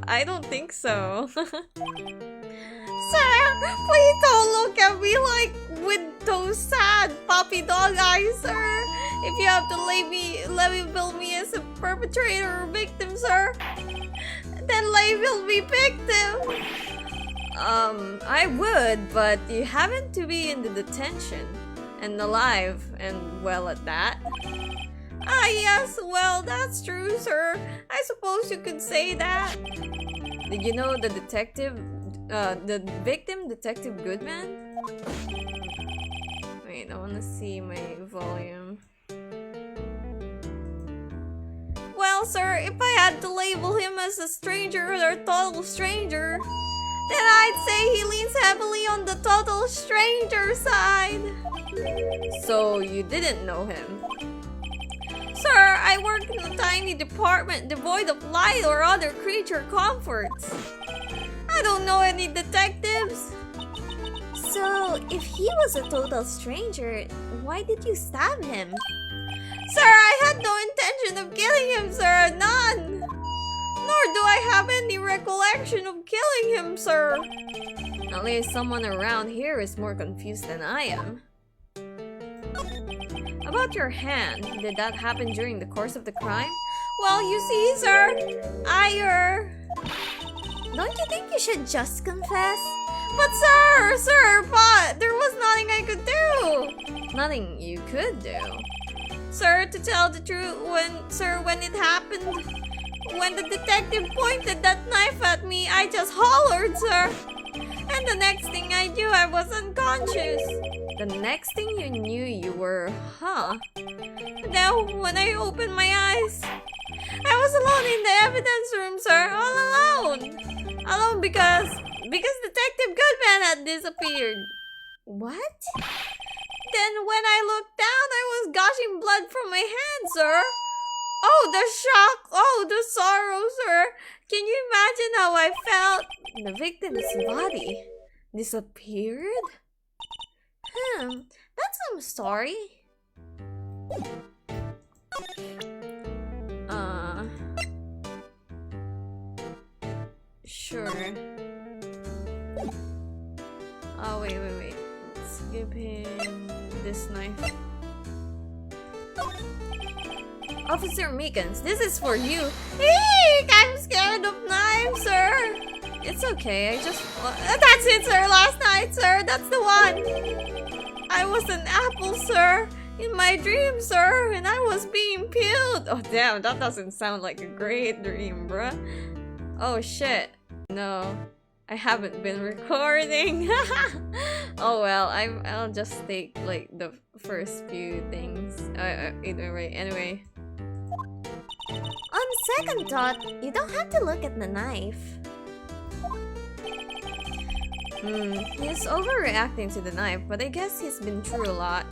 I don't think so. Sir, please don't look at me like with those sad puppy dog eyes, sir. If you have to label me as a perpetrator or victim, sir, then label me victim. I would, but you happen to be in the detention and alive and well at that. Ah, yes, well, that's true, sir. I suppose you could say that. Did you know the victim, Detective Goodman? Wait, I wanna see my volume. Well, sir, if I had to label him as a stranger or a total stranger, then I'd say he leans heavily on the total stranger side. So you didn't know him? Sir, I work in a tiny department devoid of light or other creature comforts. I don't know any detectives. So, if he was a total stranger, why did you stab him? Sir, I had no intention of killing him, sir. None. Nor do I have any recollection of killing him, sir. At least someone around here is more confused than I am. About your hand, did that happen during the course of the crime? Well, you see, sir, Don't you think you should just confess? But but there was nothing I could do. Nothing you could do? Sir, to tell the truth, when it happened, when the detective pointed that knife at me, I just hollered, sir. And the next thing I knew, I was unconscious. The next thing you knew, you were, Now, when I opened my eyes, I was alone in the evidence room, sir. All alone. Alone because Detective Goodman had disappeared. What? Then when I looked down, I was gushing blood from my hand, sir. Oh, the shock! Oh, the sorrow, sir! Can you imagine how I felt? The victim's body disappeared? That's some story. Sure. Oh, wait. Let's give him this knife. Officer Meekins, this is for you. Eek! I'm scared of knives, sir. It's okay, I just... that's it, sir. Last night, sir. That's the one. I was an apple, sir. In my dream, sir. And I was being peeled. Oh, damn. That doesn't sound like a great dream, bruh. Oh, shit. No. I haven't been recording. Oh, well. I'll just take, like, the first few things. Anyway. On second thought, you don't have to look at the knife. He's overreacting to the knife, but I guess he's been through a lot.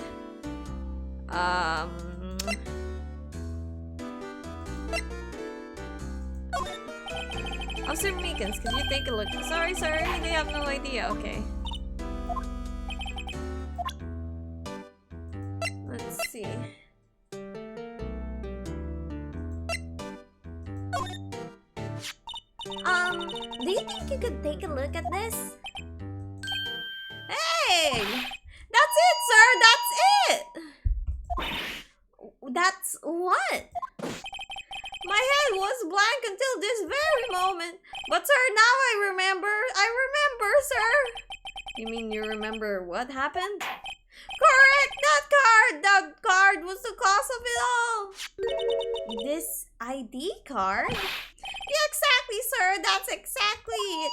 Officer Meekins, could you take a look? Sorry, they have no idea. Okay. Let's see. Do you think you could take a look at this? Hey! That's it, sir! That's it! That's what? My head was blank until this very moment. But sir, now I remember, sir. You mean you remember what happened? Correct! That card was the cause of it all. This ID card? Yeah, exactly, sir. That's exactly it.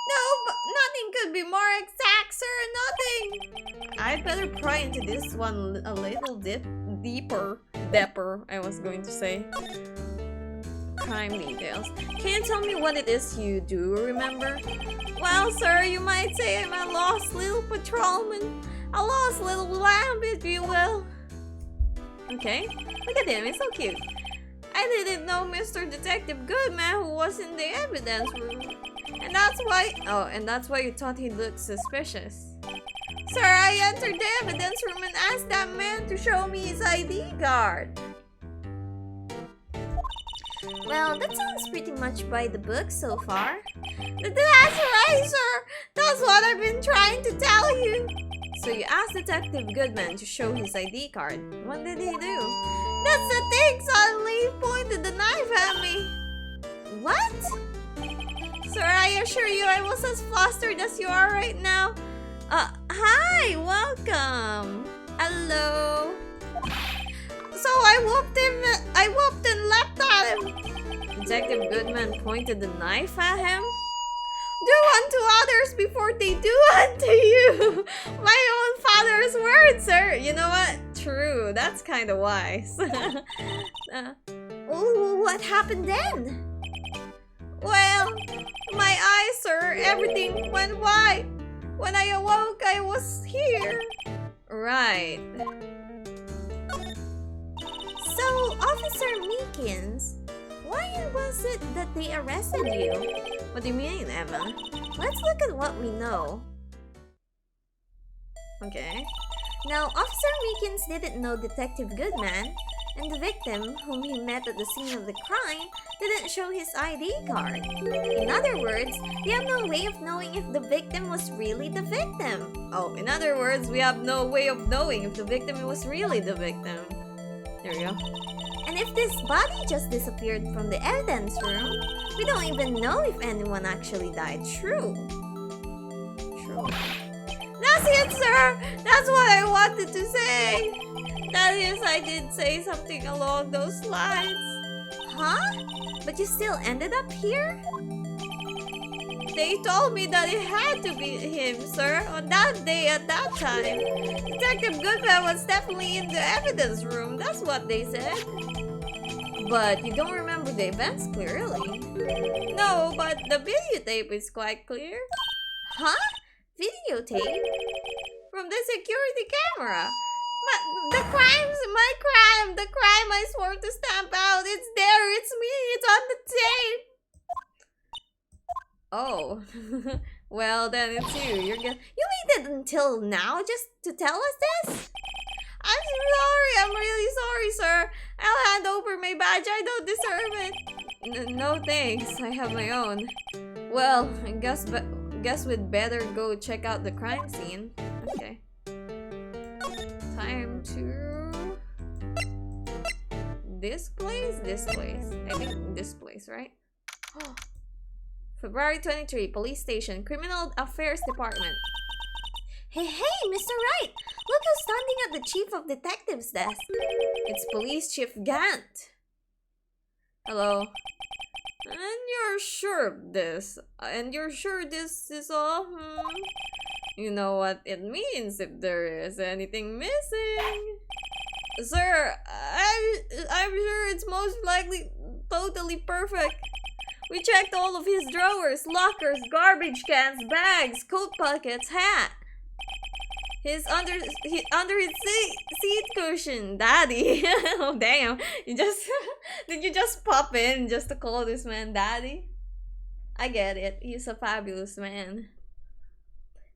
No, but nothing could be more exact, sir. Nothing. I'd better pry into this one a little deeper, I was going to say. Crime details. Can you tell me what it is you do remember? Well, sir, you might say I'm a lost little patrolman. A lost little lamb, if you will. Okay. Look at him, he's so cute. I didn't know Mr. Detective Goodman who was in the evidence room. And that's why you thought he looked suspicious. Sir, I entered the evidence room and asked that man to show me his ID card. Well, that sounds pretty much by the book so far. That's right, sir! That's what I've been trying to tell you! So you asked Detective Goodman to show his ID card. What did he do? That's the thing! Suddenly he pointed the knife at me! What? Sir, I assure you I was as flustered as you are right now. Hi! Welcome! Hello! So I whooped and leapt at him! Detective Goodman pointed the knife at him? Do unto others before they do unto you! My own father's words, sir! You know what? True, that's kind of wise. What happened then? Well, my eyes, sir, everything went white. When I awoke, I was here. Right. So, Officer Meekins, why was it that they arrested you? What do you mean, Emma? Let's look at what we know. Okay. Now, Officer Meekins didn't know Detective Goodman, and the victim, whom he met at the scene of the crime, didn't show his ID card. In other words, we have no way of knowing if the victim was really the victim. Oh, in other words, we have no way of knowing if the victim was really the victim. There we go. And if this body just disappeared from the evidence room, we don't even know if anyone actually died. True. That's it, sir! That's what I wanted to say! That is, I did say something along those lines. Huh? But you still ended up here? They told me that it had to be him, sir, on that day at that time. Detective Goodman was definitely in the evidence room, that's what they said. But you don't remember the events clearly. No, but the videotape is quite clear. Huh? Videotape? From the security camera? But the crime I swore to stamp out, it's there, it's me, it's on the tape. Oh, well then it's you. You waited until now just to tell us this? I'm sorry, I'm really sorry, sir. I'll hand over my badge, I don't deserve it. No thanks, I have my own. Well, I guess we'd better go check out the crime scene. Okay. Time to... This place? I think this place, right? February 23, Police Station, Criminal Affairs Department. Hey, Mr. Wright! Look who's standing at the Chief of Detectives desk. It's Police Chief Gant. Hello. And you're sure of this? And you're sure this is all? You know what it means if there is anything missing. Sir, I'm sure it's most likely totally perfect. We checked all of his drawers, lockers, garbage cans, bags, coat pockets, hat. Under his seat cushion, Daddy. Oh damn! Did you just pop in just to call this man Daddy? I get it. He's a fabulous man.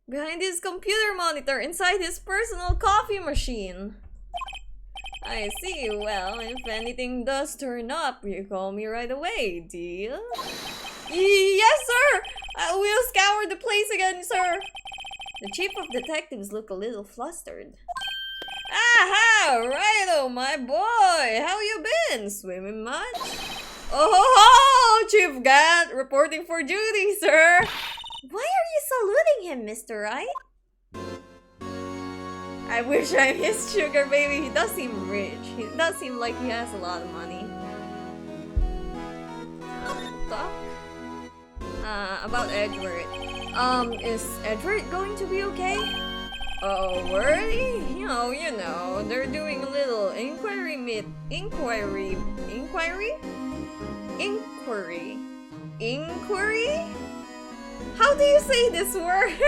Behind his computer monitor, inside his personal coffee machine. I see. Well, if anything does turn up, you call me right away. Deal? Yes, sir. We'll scour the place again, sir. The Chief of Detectives look a little flustered. Aha! Righto, my boy! How you been? Swimming much? Oh, Chief Gant, reporting for duty, sir! Why are you saluting him, Mr. Wright? I wish I'm his sugar baby. He does seem rich. He does seem like he has a lot of money. Talk? About Edward. Is Edward going to be okay? Oh, worthy? You know, they're doing a little inquiry? How do you say this word?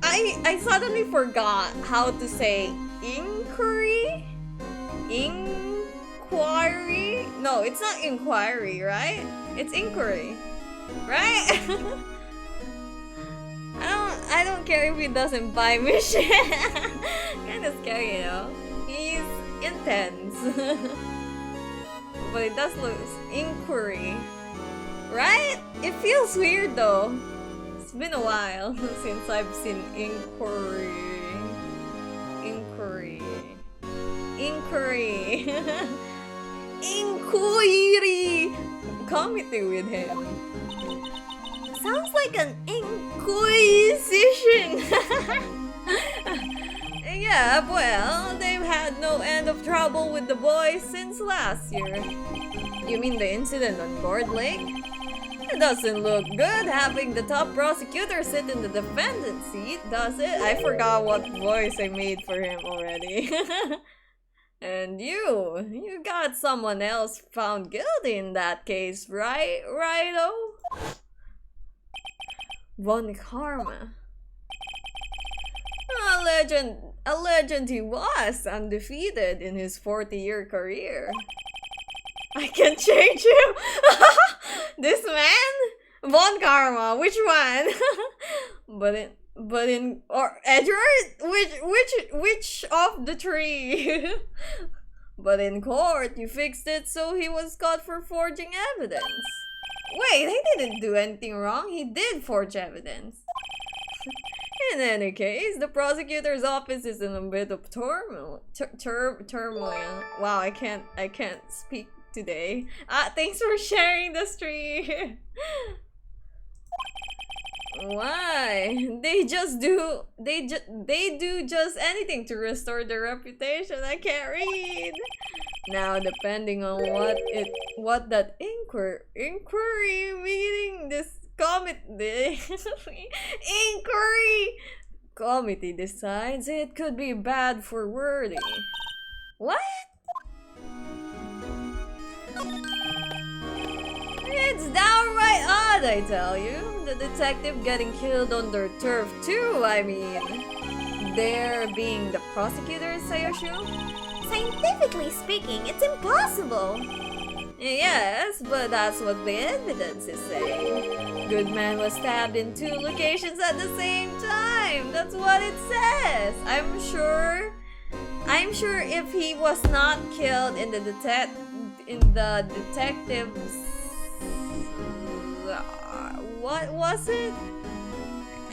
I suddenly forgot how to say inquiry? Inquiry? No, it's not inquiry, right? It's inquiry. Right? I don't care if he doesn't buy me shit. Kinda scary, you know. He's intense. But it does look inquiry. Right? It feels weird though. It's been a while since I've seen inquiry. Inquiry. Committee with him. Sounds like an inquisition. Yeah, well, they've had no end of trouble with the boys since last year. You mean the incident on Board Lake? It doesn't look good having the top prosecutor sit in the defendant's seat, does it? I forgot what voice I made for him already. And you got someone else found guilty in that case, right? Righto? Von Karma. A legend he was, undefeated in his 40-year career. I can change him. This man? Von Karma, which one? or Edward? Which of the three? But in court, you fixed it so he was caught for forging evidence. Wait, he didn't do anything wrong. He did forge evidence. In any case, the prosecutor's office is in a bit of turmoil. Turmoil. Wow, I can't speak today. Thanks for sharing the stream. Why? They do just anything to restore their reputation. I can't read. Now, depending on what that inquiry meeting this committee inquiry committee decides, it could be bad for Worthy. What? It's downright odd, I tell you. The detective getting killed on their turf too, I mean. There being the prosecutors, I assume? Scientifically speaking, it's impossible. Yes, but that's what the evidence is saying. Goodman was stabbed in 2 locations at the same time. That's what it says. I'm sure if he was not killed in the detective's what was it?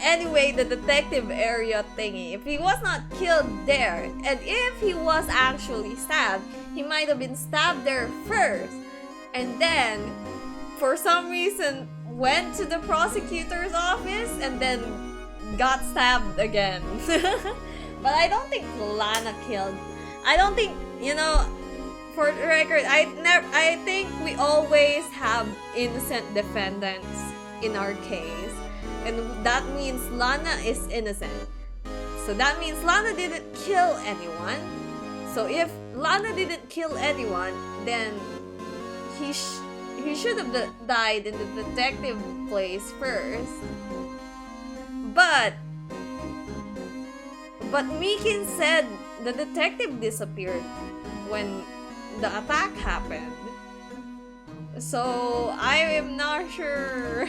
Anyway, the detective area thingy. If he was not killed there, and if he was actually stabbed, he might have been stabbed there first, and then, for some reason, went to the prosecutor's office, and then got stabbed again. But I don't think Lana killed. I don't think, for the record, I think we always have innocent defendants in our case. And that means Lana is innocent. So that means Lana didn't kill anyone. So if Lana didn't kill anyone, then he should have died in the detective place first. But Mikin said the detective disappeared when the attack happened. So I am not sure.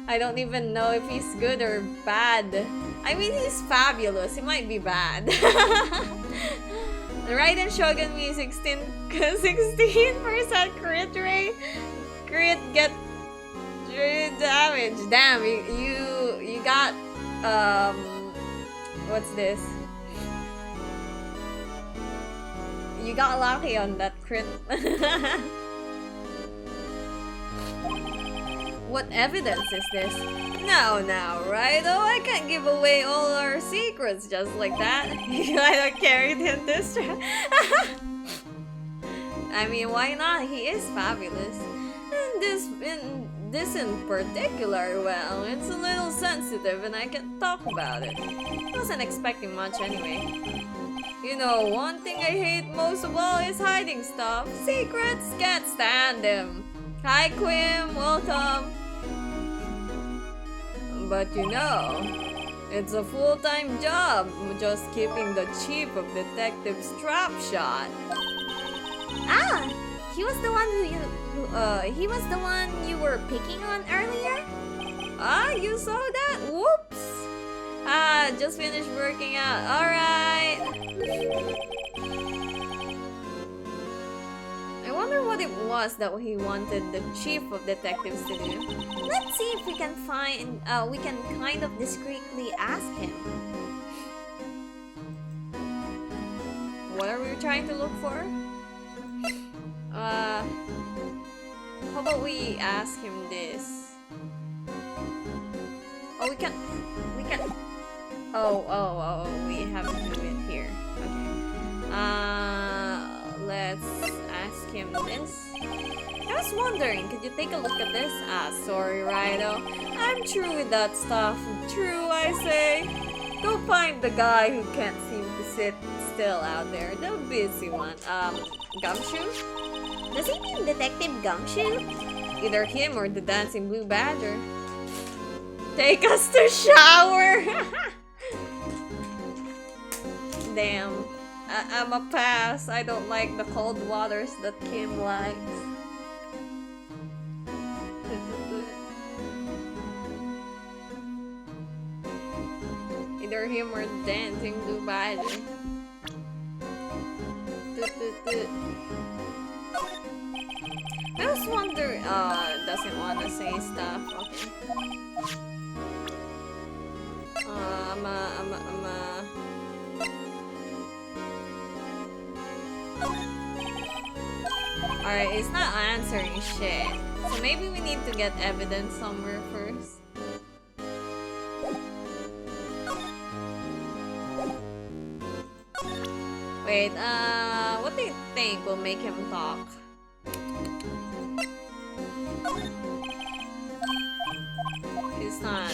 I don't even know if he's good or bad. I mean, he's fabulous. He might be bad. Wright and Shogun me 16% crit rate. Crit get damage. Damn, you got what's this? You got lucky on that crit. What evidence is this? Now, right? Oh, I can't give away all our secrets just like that. You gotta carry him this time. I mean, why not? He is fabulous. And this in particular, well, it's a little sensitive and I can't talk about it. Wasn't expecting much anyway. You know, one thing I hate most of all is hiding stuff. Secrets, can't stand them. Hi Quim, welcome. But it's a full-time job just keeping the chief of detectives trap shot. Ah, he was the one he was the one you were picking on earlier? Ah, you saw that? Whoops. Ah, just finished working out. Alright. I wonder what it was that he wanted the chief of detectives to do. Let's see if we can we can kind of discreetly ask him. What are we trying to look for? How about we ask him this? Oh, we can. Oh, we have to do it here. Okay. Let's ask him this. I was wondering, could you take a look at this? Ah, sorry, Rido. I'm through with that stuff. True, I say. Go find the guy who can't seem to sit still out there. The busy one. Gumshoe? Does he mean Detective Gumshoe? Either him or the dancing blue badger. Take us to shower! Damn. I'm a pass. I don't like the cold waters that Kim likes. Either him or dancing blue badger. I was wondering. Doesn't want to say stuff. Okay. Alright, it's not answering shit. So maybe we need to get evidence somewhere first. Wait, what do you think will make him talk? It's not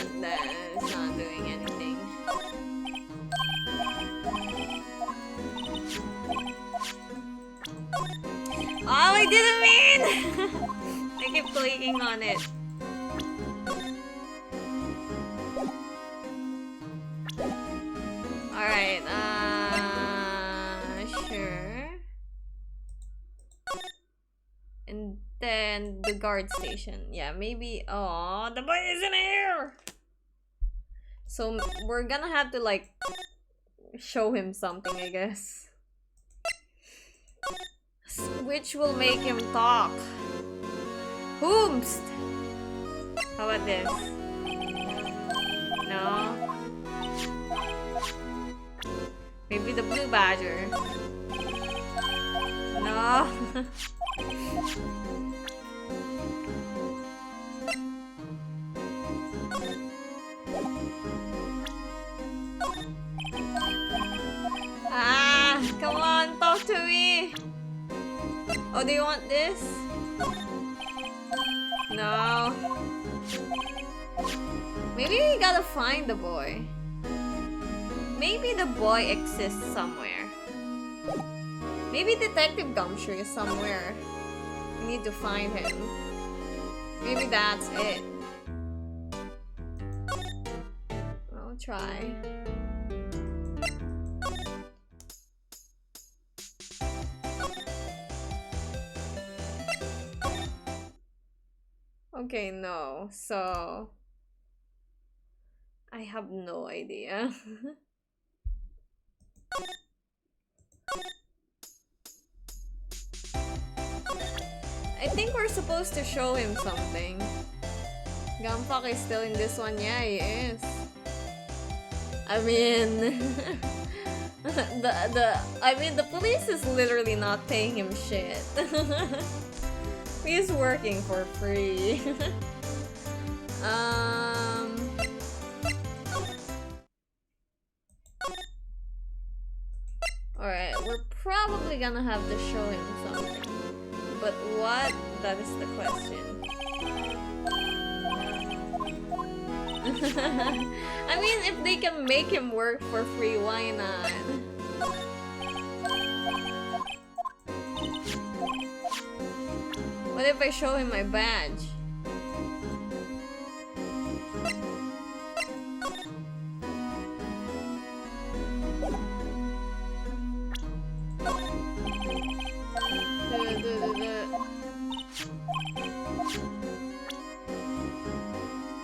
doing anything. Oh, I didn't mean! I keep clicking on it. Alright, sure. And then the guard station. Yeah, maybe. Oh, the boy isn't here! So we're gonna have to, like, show him something, I guess. Which will make him talk. Whomst! How about this? No? Maybe the blue badger. No? Ah! Come on, talk to me! Oh, do you want this? No. Maybe we gotta find the boy. Maybe the boy exists somewhere. Maybe Detective Gumshoe is somewhere. We need to find him. Maybe that's it. I'll try. Okay, no. So I have no idea. I think we're supposed to show him something. Gumfuck is still in this one. Yeah, he is. I mean, the police is literally not paying him shit. He's working for free. Alright, we're probably gonna have to show him something. But what? That is the question. I mean, if they can make him work for free, why not? What if I show him my badge?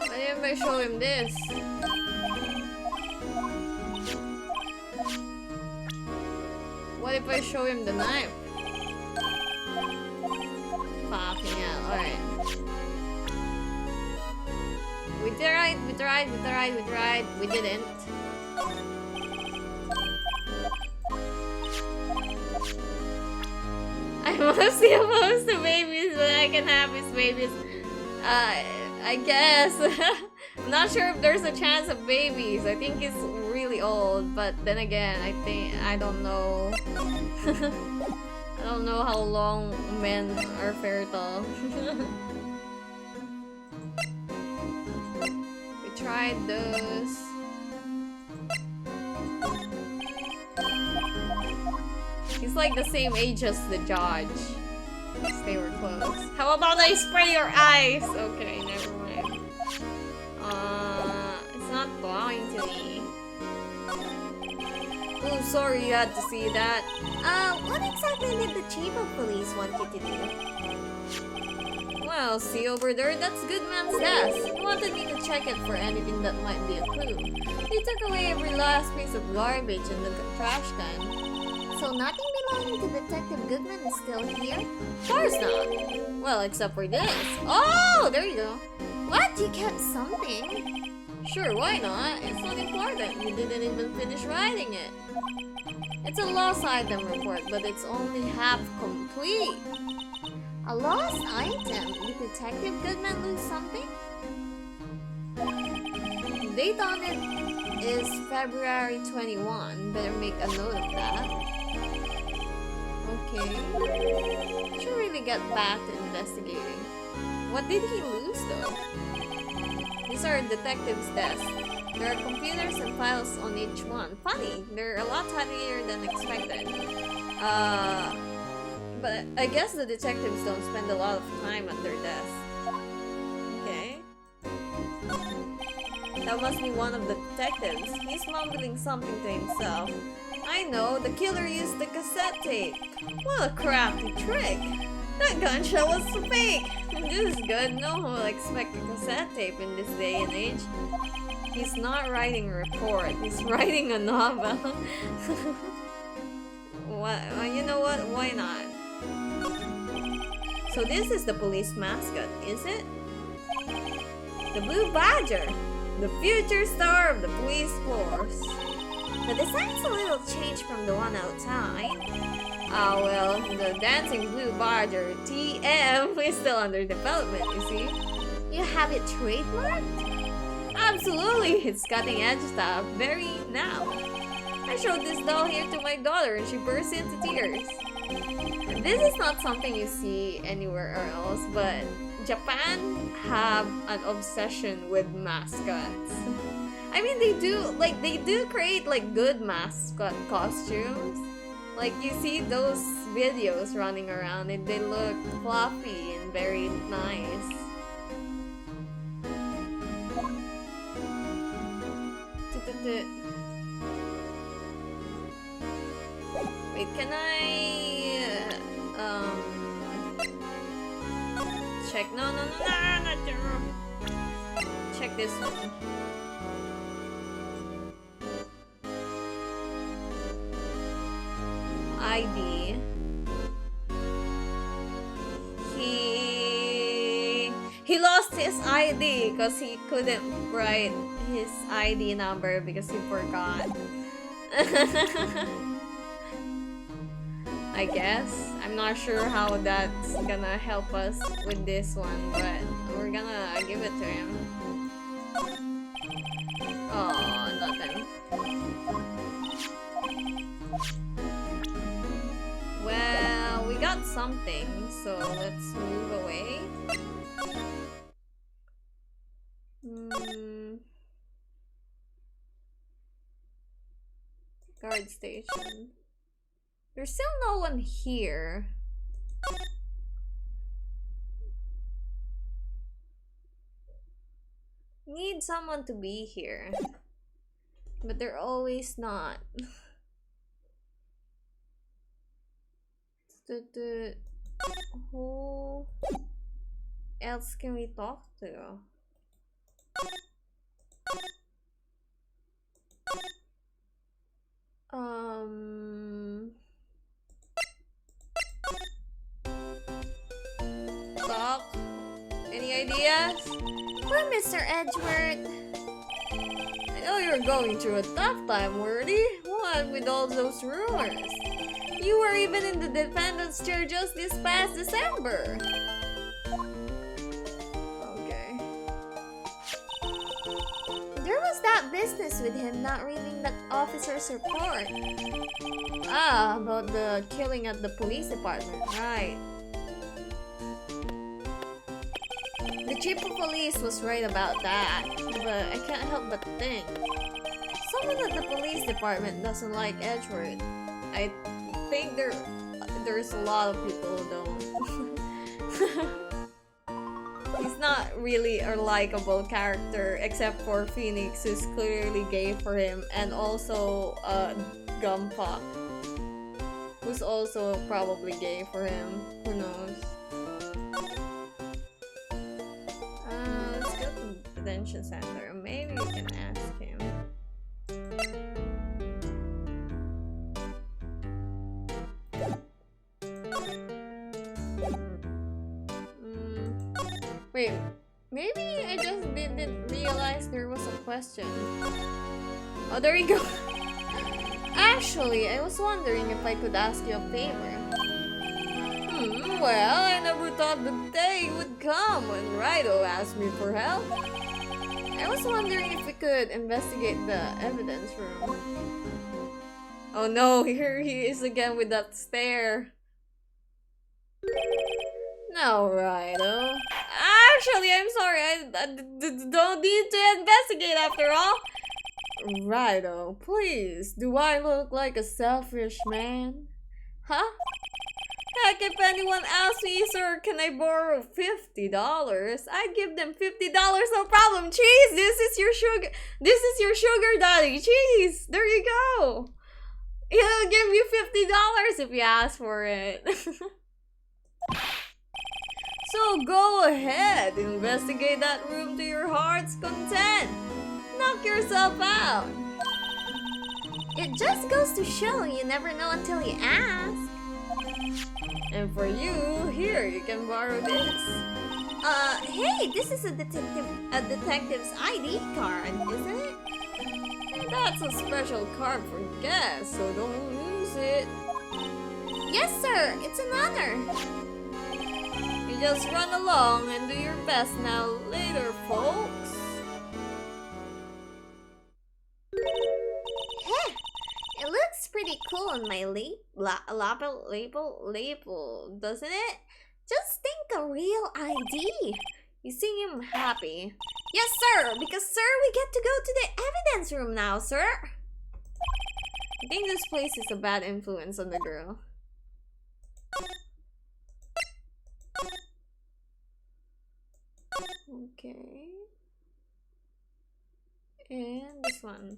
What if I show him this? What if I show him the knife? Fucking hell, alright. We tried. We didn't. I'm mostly opposed to babies, but I can have his babies. I guess. I'm not sure if there's a chance of babies. I think he's really old, but then again, I don't know. I don't know how long men are fertile. We tried those. He's like the same age as the judge. Because they were close. How about I spray your eyes? Okay, never mind. It's not belonging to me. Oh, sorry you had to see that. What exactly did the chief of police want you to do? Well, see over there, that's Goodman's desk. He wanted me to check it for anything that might be a clue. He took away every last piece of garbage in the trash can. So nothing implying the Detective Goodman is still here? Of course not. Well, except for this. Oh, there you go. What? You kept something? Sure, why not? It's not important. You didn't even finish writing it. It's a lost item report, but it's only half complete. A lost item? Did Detective Goodman lose something? The date on it is February 21. Better make a note of that. Okay. Should really get back to investigating. What did he lose though? These are detectives' desks. There are computers and files on each one. Funny, they're a lot tinier than expected. But I guess the detectives don't spend a lot of time at their desks. Okay. That must be one of the detectives. He's mumbling something to himself. I know, the killer used the cassette tape. What a crafty trick. That gunshot was fake. This is good. No one will expect a cassette tape in this day and age. He's not writing a report. He's writing a novel. What? You know what? Why not? So this is the police mascot, is it? The Blue Badger, the future star of the police force. The design's a little changed from the one outside. Ah well, the Dancing Blue Badger, TM, is still under development, you see. You have it trademarked? Absolutely, it's cutting edge stuff, very now. I showed this doll here to my daughter and she burst into tears. This is not something you see anywhere else, but Japan have an obsession with mascots. I mean, they do create like good mascot costumes. Like you see those videos running around and they look fluffy and very nice. Wait, can I check? No, not check this one. ID. He lost his ID because he couldn't write his ID number because he forgot. I guess. I'm not sure how that's gonna help us with this one, but we're gonna give it to him. Oh, nothing. Well, we got something, so let's move away. Guard station. There's still no one here. Need someone to be here. But they're always not. Who else can we talk to? Doc? Any ideas? Poor Mr. Edgeworth. I know you're going through a tough time, Wordy. What with all those rumors? You were even in the defendant's chair just this past December. Okay. There was that business with him not reading that officer's report. Ah, about the killing at the police department, right. The chief of police was right about that, but I can't help but think. Someone at the police department doesn't like Edgeworth. I think there's a lot of people who don't. He's not really a likable character except for Phoenix, who's clearly gay for him, and also Gumpa, who's also probably gay for him. Who knows? Let's go to the detention center. Maybe we can ask him. Wait, maybe I just didn't realize there was a question. Oh, there you go. Actually, I was wondering if I could ask you a favor. Well, I never thought the day would come when Wright asked me for help. I was wondering if we could investigate the evidence room. Oh no, here he is again with that stare. No, Righto. Actually, I'm sorry. I don't need to investigate after all. Righto, please. Do I look like a selfish man? Huh? Heck, if anyone asks me, sir, can I borrow $50? I'd give them $50, no problem. Cheese, this is your sugar daddy. Cheese, there you go. He'll give you $50 if you ask for it. So go ahead, investigate that room to your heart's content. Knock yourself out. It just goes to show you never know until you ask. And for you, here, you can borrow this. Hey, this is a detective's ID card, isn't it? That's a special card for guests, so don't lose it. Yes, sir, it's an honor. You just run along and do your best now. Later, folks. Heh, it looks pretty cool on my label, doesn't it? Just think a real ID. You seem happy. Yes, sir, because, sir, we get to go to the evidence room now, sir. I think this place is a bad influence on the girl. Okay. And this one.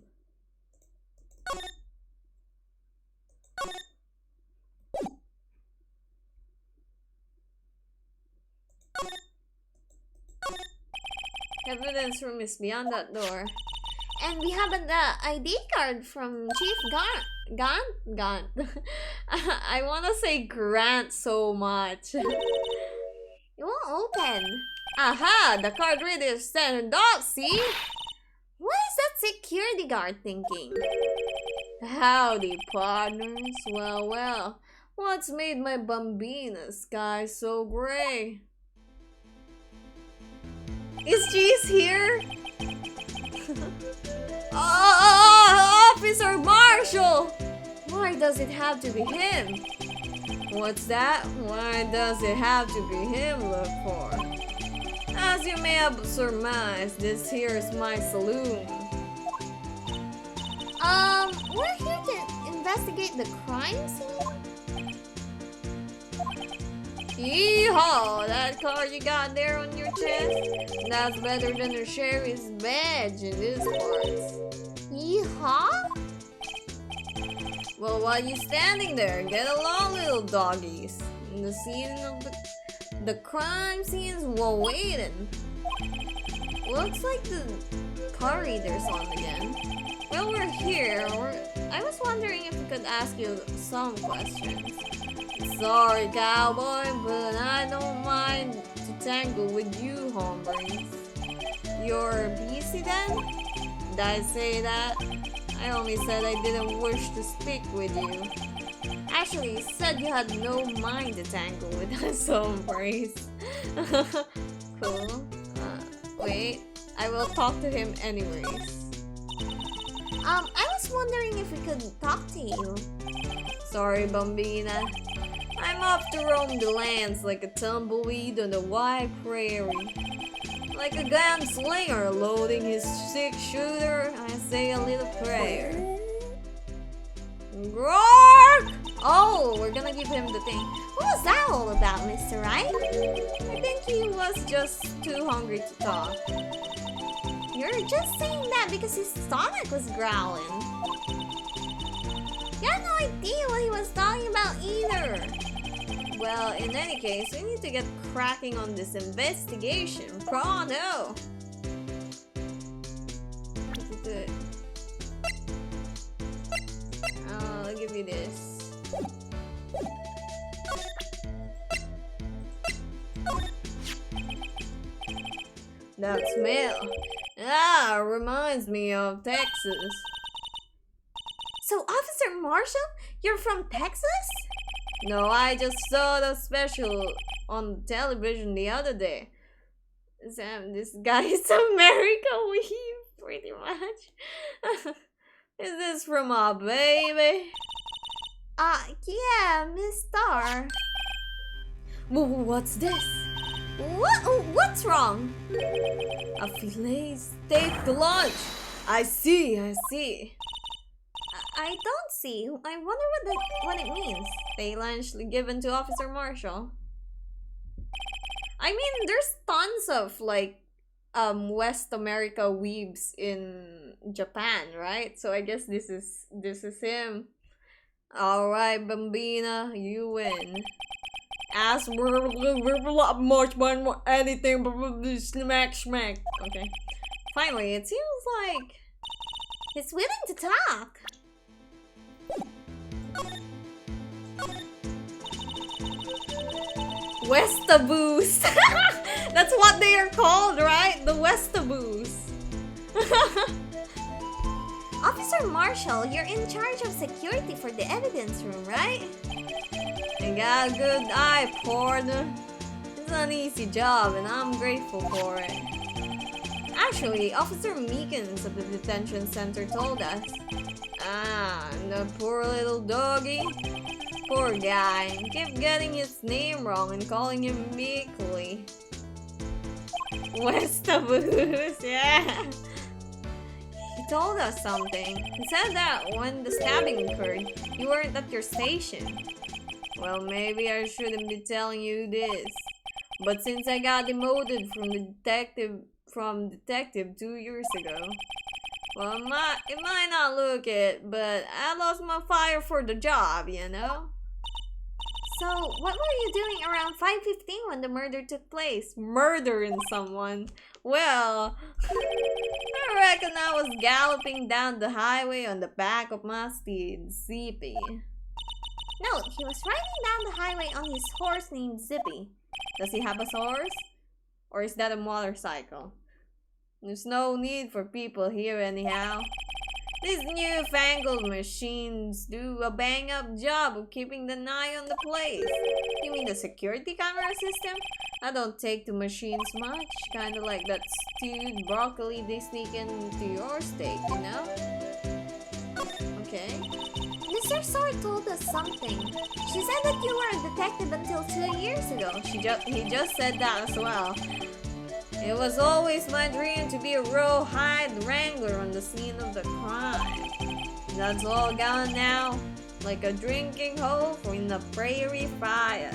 Evidence room is beyond that door. And we have an ID card from Chief Gant. I want to say Grant so much. It won't open. Aha! The card reader is standing up, see? What is that security guard thinking? Howdy, partners. Well. What's made my Bambina sky so gray? Is Cheese here? Officer Marshall! Why does it have to be him? What's that? Why does it have to be him, look for? As you may have surmised, this here is my saloon. We're here to investigate the crime scene? Yeehaw! That card you got there on your chest? That's better than the sheriff's badge in this parts. Yeehaw? Well, while you standing there, get along, little doggies. In the scene of the crime scenes while waiting. Looks like the car reader's on again. Well, we're here. I was wondering if we could ask you some questions. Sorry, cowboy, but I don't mind to tangle with you, hombres. You're busy then? Did I say that? I only said I didn't wish to speak with you. Actually, you said you had no mind to tangle with us, hombres. Cool. Wait, I will talk to him anyways. I was wondering if we could talk to you. Sorry, Bambina. I'm off to roam the lands like a tumbleweed on the wide prairie. Like a gunslinger loading his six-shooter, I say a little prayer. Grog! Oh, we're gonna give him the thing. What was that all about, Mr. Wright? I think he was just too hungry to talk. You're just saying that because his stomach was growling. You had no idea what he was talking about either. Well, in any case, we need to get cracking on this investigation. Pronto! I'll give you this. That smell. Ah, reminds me of Texas. So, Officer Marshall, you're from Texas? No, I just saw the special on television the other day. Sam, this guy is America weave, pretty much. Is this from our baby? Yeah, Miss Star. What's this? What's wrong? A filet steak lunch. I see. I don't see. I wonder what it means. A lunch given to Officer Marshall. I mean, there's tons of like West America weebs in Japan, right? So I guess this is him. Alright, Bambina, you win. As we're much more anything but smack. Okay. Finally, it seems like he's willing to talk. Westaboos. That's what they are called, right? The Westaboos. Officer Marshall, you're in charge of security for the evidence room, right? I got a good eye, partner. It's an easy job, and I'm grateful for it. Actually, Officer Meekins of the detention center told us. Ah, the poor little doggy. Poor guy. Keep getting his name wrong and calling him Meekly. Westaboos, yeah. He told us something. He said that when the stabbing occurred, you weren't at your station. Well, maybe I shouldn't be telling you this. But since I got demoted from detective 2 years ago, well, it might not look it, but I lost my fire for the job, you know? So, what were you doing around 5:15 when the murder took place? Murdering someone? Well, I reckon I was galloping down the highway on the back of my steed, Zippy. No, he was riding down the highway on his horse named Zippy. Does he have a horse? Or is that a motorcycle? There's no need for people here anyhow. These newfangled machines do a bang-up job of keeping an eye on the place. You mean the security camera system? I don't take to machines much. Kinda like that stewed broccoli they sneak into your steak, you know? Okay. Mr. Star told us something. She said that you were a detective until 2 years ago. He just said that as well. It was always my dream to be a rawhide wrangler on the scene of the crime. That's all gone now, like a drinking hole in the prairie fire.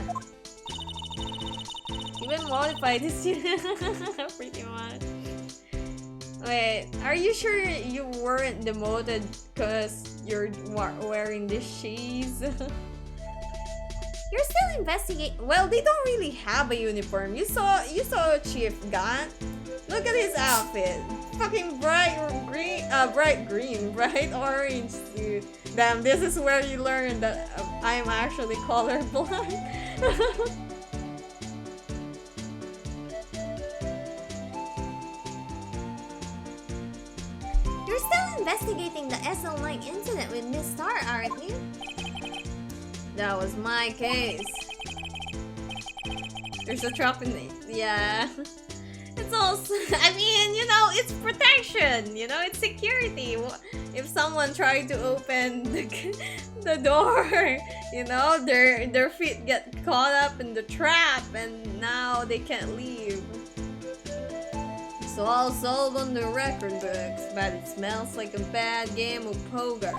Even modified this pretty much. Wait, are you sure you weren't demoted because you're wearing this cheese? You're still investigating. Well, they don't really have a uniform. You saw Chief Gun. Look at his outfit. Fucking bright orange suit. Damn, this is where you learn that I'm actually colorblind. You're still investigating the SL9 incident with Miss Star, aren't you? That was my case. There's a trap in it. Yeah. It's also, I mean, you know, it's protection. You know, it's security. If someone tried to open the door, you know, their feet get caught up in the trap and now they can't leave. So I'll solve on the record books, but it smells like a bad game of poker.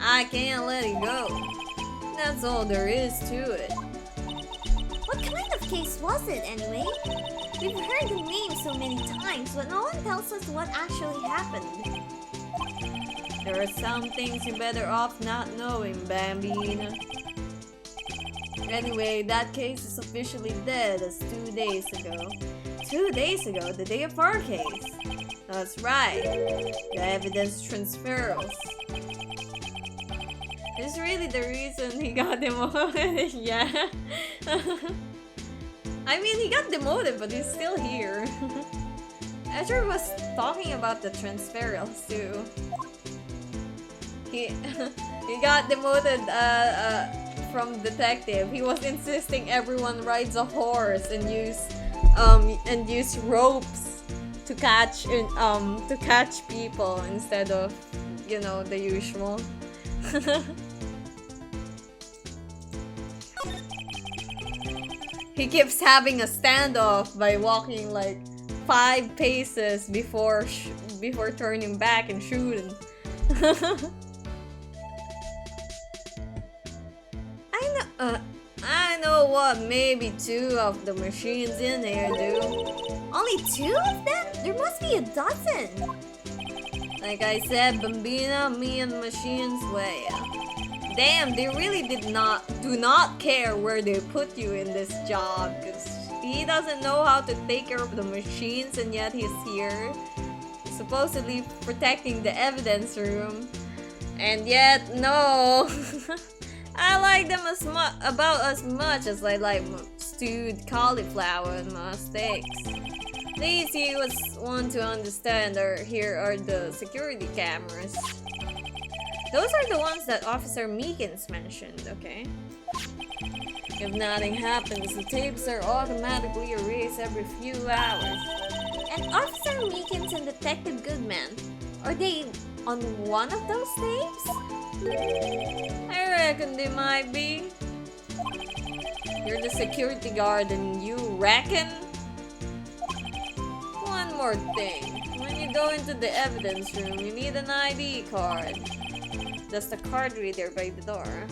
I can't let it go. That's all there is to it. What kind of case was it, anyway? We've heard the name so many times, but no one tells us what actually happened. There are some things you're better off not knowing, Bambina. Anyway, that case is officially dead as 2 days ago. 2 days ago, the day of our case. That's right. The evidence transfers. It's really the reason he got demoted. Yeah. I mean, he got demoted, but he's still here. Edgar was talking about the transferals too. He he got demoted from detective. He was insisting everyone rides a horse and use ropes to catch people instead of, you know, the usual. He keeps having a standoff by walking like 5 paces before turning back and shooting. I know what maybe 2 of the machines in here do. Only 2 of them? There must be a dozen. Like I said, Bambina, me and machines, well, damn, they really do not care where they put you in this job, because he doesn't know how to take care of the machines, and yet he's here, supposedly protecting the evidence room, and yet no. I like them about as much as I like stewed cauliflower and my steaks. The easiest one to understand here are the security cameras. Those are the ones that Officer Meekins mentioned, okay? If nothing happens, the tapes are automatically erased every few hours. And Officer Meekins and Detective Goodman, are they on one of those tapes? I reckon they might be. You're the security guard and you reckon? One more thing. When you go into the evidence room, you need an ID card. That's the card reader by the door.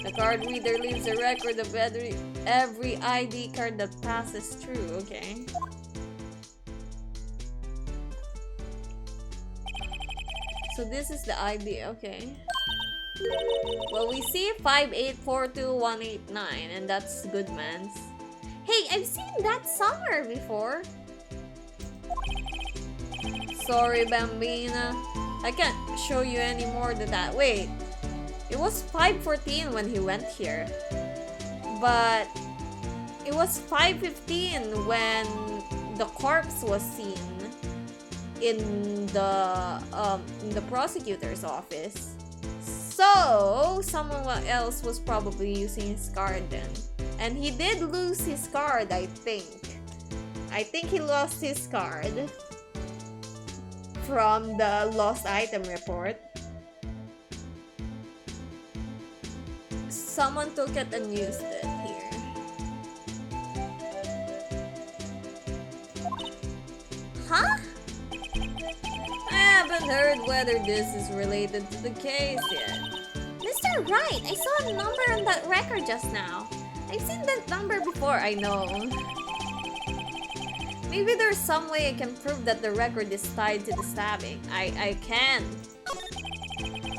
The card reader leaves a record of every ID card that passes through, okay? So this is the ID, okay. Well, we see 5842189, and that's Goodman's. Hey, I've seen that somewhere before. Sorry, Bambina. I can't show you any more than that. Wait, it was 514 when he went here. But it was 515 when the corpse was seen in the prosecutor's office. So someone else was probably using his card then. And he did lose his card, I think. I think he lost his card from the lost item report. Someone took it and used it here. Huh? I haven't heard whether this is related to the case yet. Mr. Wright, I saw a number on that record just now. I've seen that number before. I know. Maybe there's some way I can prove that the record is tied to the stabbing. I can.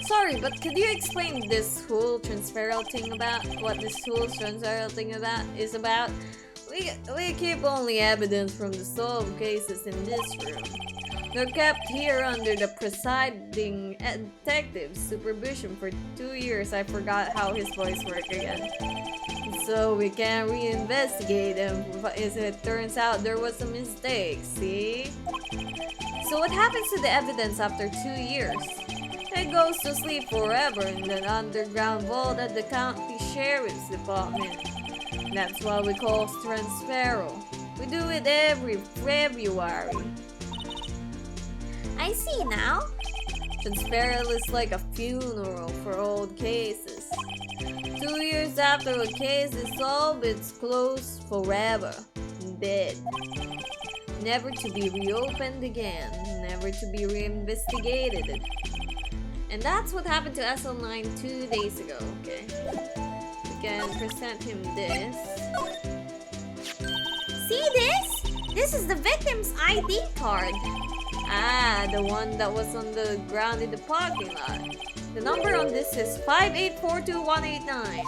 Sorry, but could you explain this whole transferal thing about? What this whole transferal thing is about? We keep only evidence from the solved cases in this room. They're kept here under the presiding detective's supervision for 2 years. I forgot how his voice worked again. So we can't reinvestigate them if it turns out there was a mistake, see? So what happens to the evidence after 2 years? It goes to sleep forever in an underground vault at the county sheriff's department. That's what we call transferal. We do it every February. I see now. Transferal is like a funeral for old cases. 2 years after a case is solved, it's closed forever. Dead. Never to be reopened again. Never to be reinvestigated. And that's what happened to SL9 2 days ago, okay? We can present him this. See this? This is the victim's ID card. Ah, the one that was on the ground in the parking lot. The number on this is 5842189.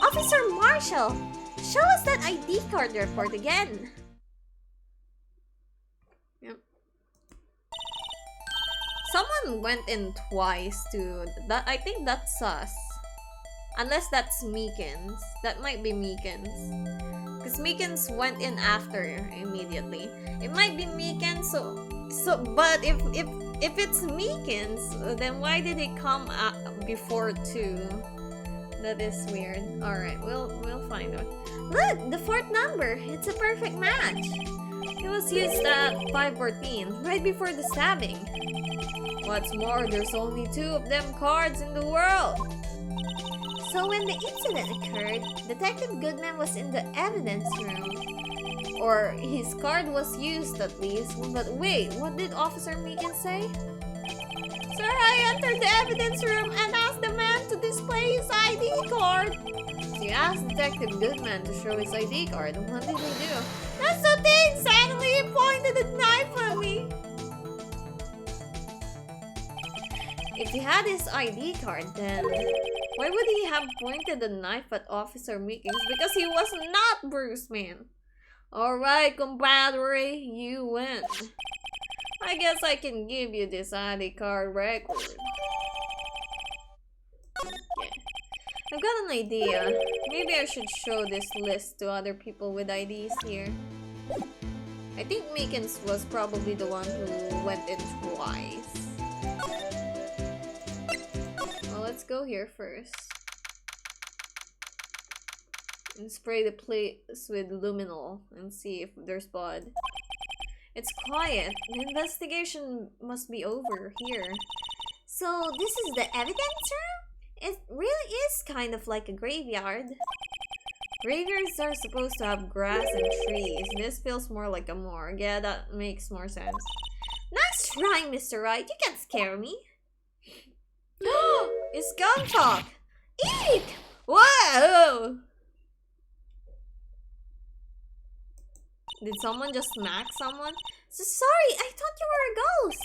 Officer Marshall, show us that ID card report again. Yep. Someone went in twice to that. I think that's sus. Unless that's Meekins. That might be Meekins. Because Meekins went in after immediately. It might be Meekins, but if it's Meekins, then why did he come before too? That is weird. Alright, we'll find out. Look, the fourth number. It's a perfect match. It was used at 5:14, right before the stabbing. What's more, there's only 2 of them cards in the world. So when the incident occurred, Detective Goodman was in the evidence room. Or his card was used at least. But wait, what did Officer Meekins say? Sir, I entered the evidence room and asked the man to display his ID card. So you asked Detective Goodman to show his ID card. What did he do? That's the thing! Suddenly he pointed a knife at me. If he had his ID card, then why would he have pointed a knife at Officer Meekins? Because he was not Bruce, man. Alright, compadre, you win. I guess I can give you this ID card record. Yeah. I've got an idea. Maybe I should show this list to other people with IDs here. I think Meekins was probably the one who went in twice. Well, let's go here first. And spray the place with luminol and see if there's blood. It's quiet. The investigation must be over here. So this is the evidence room? It really is kind of like a graveyard. Graveyards are supposed to have grass and trees. This feels more like a morgue. Yeah, that makes more sense. Nice try, Mr. Wright. You can't scare me. It's gun talk! Eek! Whoa! Did someone just smack someone? So sorry, I thought you were a ghost.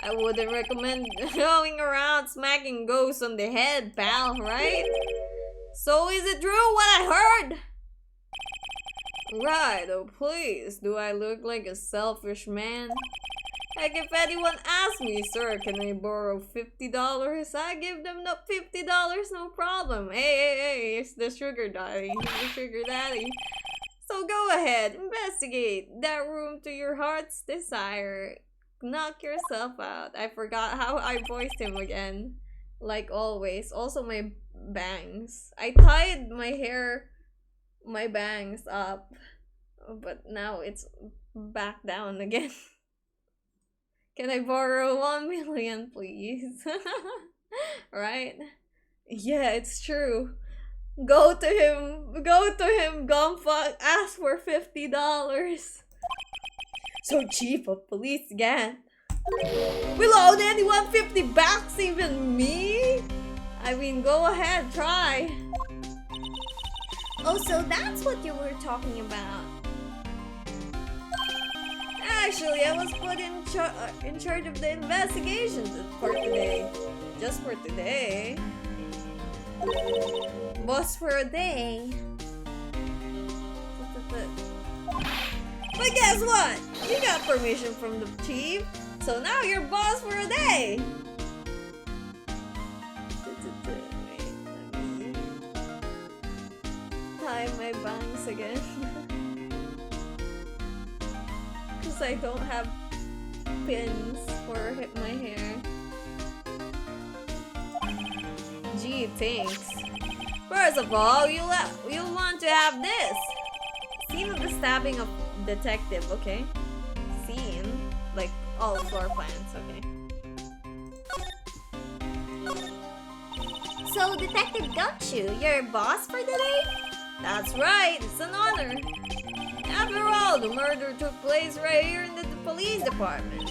I wouldn't recommend going around smacking ghosts on the head, pal, right? So is it true what I heard? Right, oh please, do I look like a selfish man? Like if anyone asks me, sir, can I borrow $50? I give them the $50, no problem. Hey, it's the sugar daddy, the sugar daddy. So go ahead, investigate that room to your heart's desire. Knock yourself out. I forgot how I voiced him again. Like always. Also my bangs. I tied my bangs up. But now it's back down again. Can I borrow 1 million, please? Right? Yeah, it's true. Go to him, Gumfuck, ask for $50. So cheap of police again. Will loan anyone 50 bucks, even me? I mean, go ahead, try. Oh, so that's what you were talking about. Actually, I was put in charge of the investigations for today. Just for today. Boss for a day. But guess what? You got permission from the chief, so now you're boss for a day. Tie my bangs again. Because I don't have pins for my hair. Gee, thanks. First of all, you'll want to have this. Scene of the stabbing of detective, okay? Scene, like all floor plans, okay. So, Detective Gumshoe, you're boss for the day? That's right, it's an honor. After all, the murder took place right here in the police department.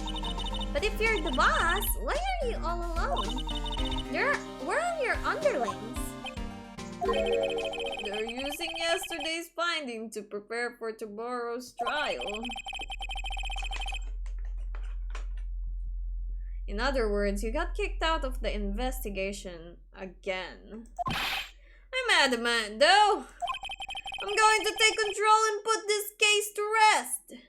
But if you're the boss, why are you all alone? Where are your underlings? They're using yesterday's finding to prepare for tomorrow's trial. In other words, you got kicked out of the investigation again. I'm adamant, though. I'm going to take control and put this case to rest.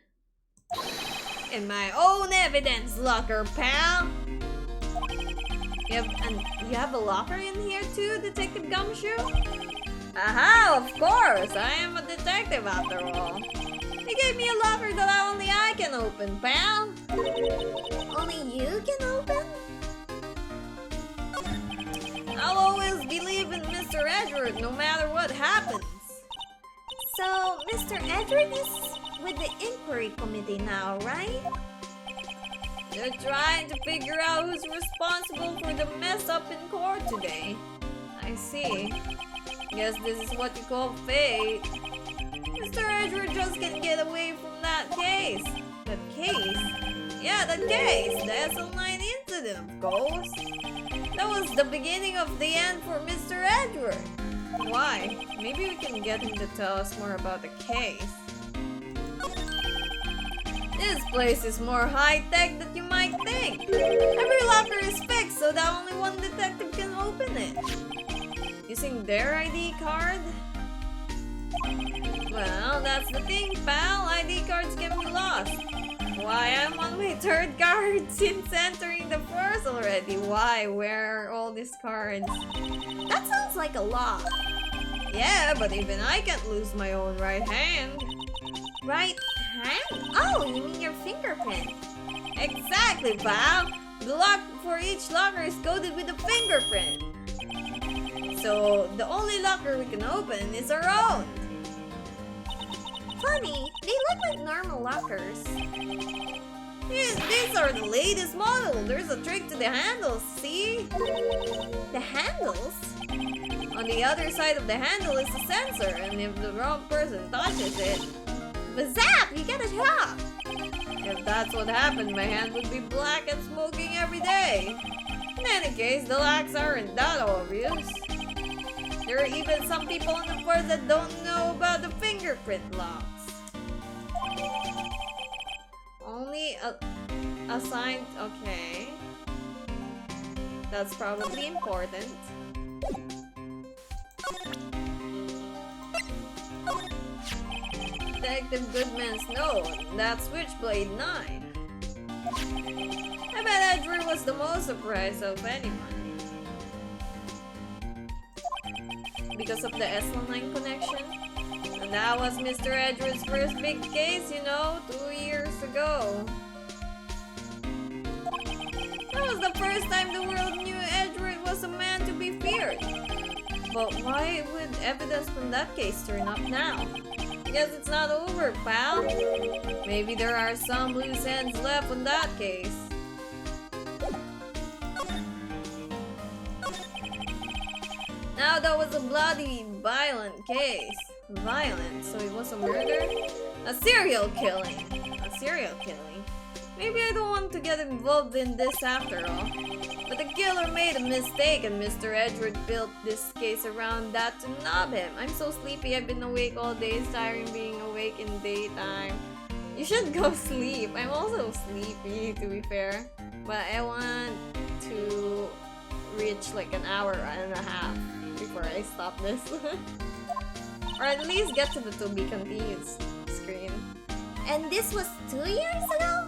In my own evidence locker, pal. You have a locker in here too, Detective Gumshoe? Aha, of course! I am a detective after all. He gave me a locker that only I can open, pal. Only you can open? I'll always believe in Mr. Edward no matter what happens. So, Mr. Edward is with the inquiry committee now, right? They're trying to figure out who's responsible for the mess up in court today. I see. Guess this is what you call fate. Mr. Edward just can't get away from that case. That case? Yeah, that case! The SL9 incident, of course. That was the beginning of the end for Mr. Edward. Why? Maybe we can get him to tell us more about the case. This place is more high-tech than you might think. Every locker is fixed so that only one detective can open it. Using their ID card? Well, that's the thing, pal. ID cards can be lost. Why, I'm on my third card since entering the first already. Why? Where are all these cards? That sounds like a lot. Yeah, but even I can't lose my own right hand. Right hand? Oh, you mean your fingerprint. Exactly, pal. The lock for each locker is coded with a fingerprint. So, the only locker we can open is our own. Funny, they look like normal lockers. These are the latest model. There's a trick to the handles, see? The handles? On the other side of the handle is a sensor, and if the wrong person touches it, Bazap, you get a shock. if that's what happened, my hand would be black and smoking every day. In any case, the locks aren't that obvious. There are even some people on the force that don't know about the fingerprint locks. Only assigned. Okay. That's probably important. Detective Goodman's note. That switchblade knife. I bet Edward was the most surprised of anyone. Because of the SL9 connection. And that was Mr. Edward's first big case, you know, 2 years ago. That was the first time the world knew Edward was a man to be feared. But why would evidence from that case turn up now? Guess it's not over, pal. Maybe there are some loose ends left on that case. Now that was a bloody, violent case. Violent, so it was a murder? A serial killing. A serial killing. Maybe I don't want to get involved in this after all. But the killer made a mistake and Mr. Edward built this case around that to nab him. I'm so sleepy, I've been awake all day, tiring being awake in daytime. You should go sleep. I'm also sleepy, to be fair. But I want to reach like an hour and a half before I stop this. Or at least get to the to be continued screen. And this was 2 years ago?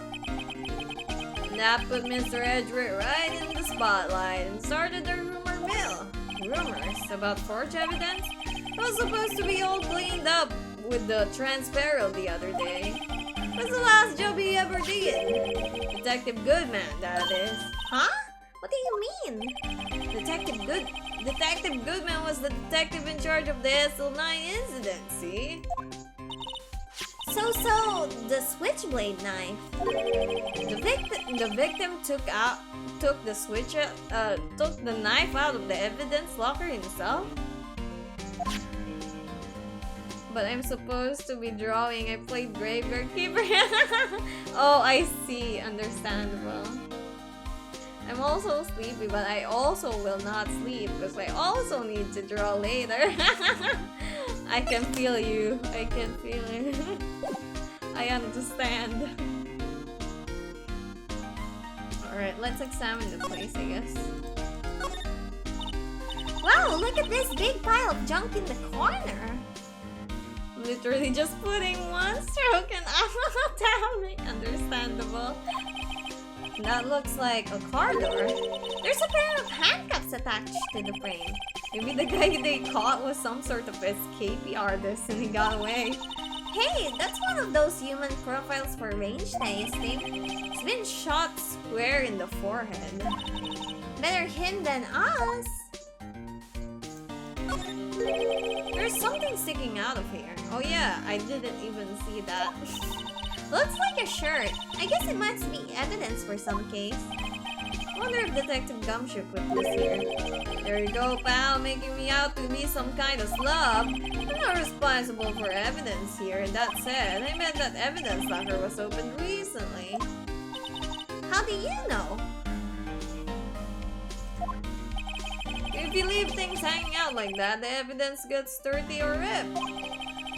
That put Mr. Edward right in the spotlight and started the rumor mill. Rumors about forged evidence? It was supposed to be all cleaned up with the transparent the other day. It was the last job he ever did. Detective Goodman, that is. Huh? What do you mean? Detective Goodman was the detective in charge of the SL9 incident, see? So, the switchblade knife. The victim took the knife out of the evidence locker himself. But I'm supposed to be drawing. I played Graveyard Keeper. Oh, I see. Understandable. I'm also sleepy, but I also will not sleep because I also need to draw later. I can feel you. I can feel it. I understand. Alright, let's examine the place, I guess. Wow, look at this big pile of junk in the corner. Literally just putting one stroke and down. Understandable. That looks like a car door. There's a pair of handcuffs attached to the frame. Maybe the guy they caught was some sort of escapee artist and he got away. Hey, that's one of those human profiles for range tasting. It's been shot square in the forehead. Better him than us. There's something sticking out of here. Oh yeah, I didn't even see that. Looks like a shirt. I guess it must be evidence for some case. Wonder if Detective Gumshoe put this here. There you go, pal, making me out to be some kind of slob. I'm not responsible for evidence here. That said, I meant that evidence locker was opened recently. How do you know? If you leave things hanging out like that, the evidence gets dirty or ripped.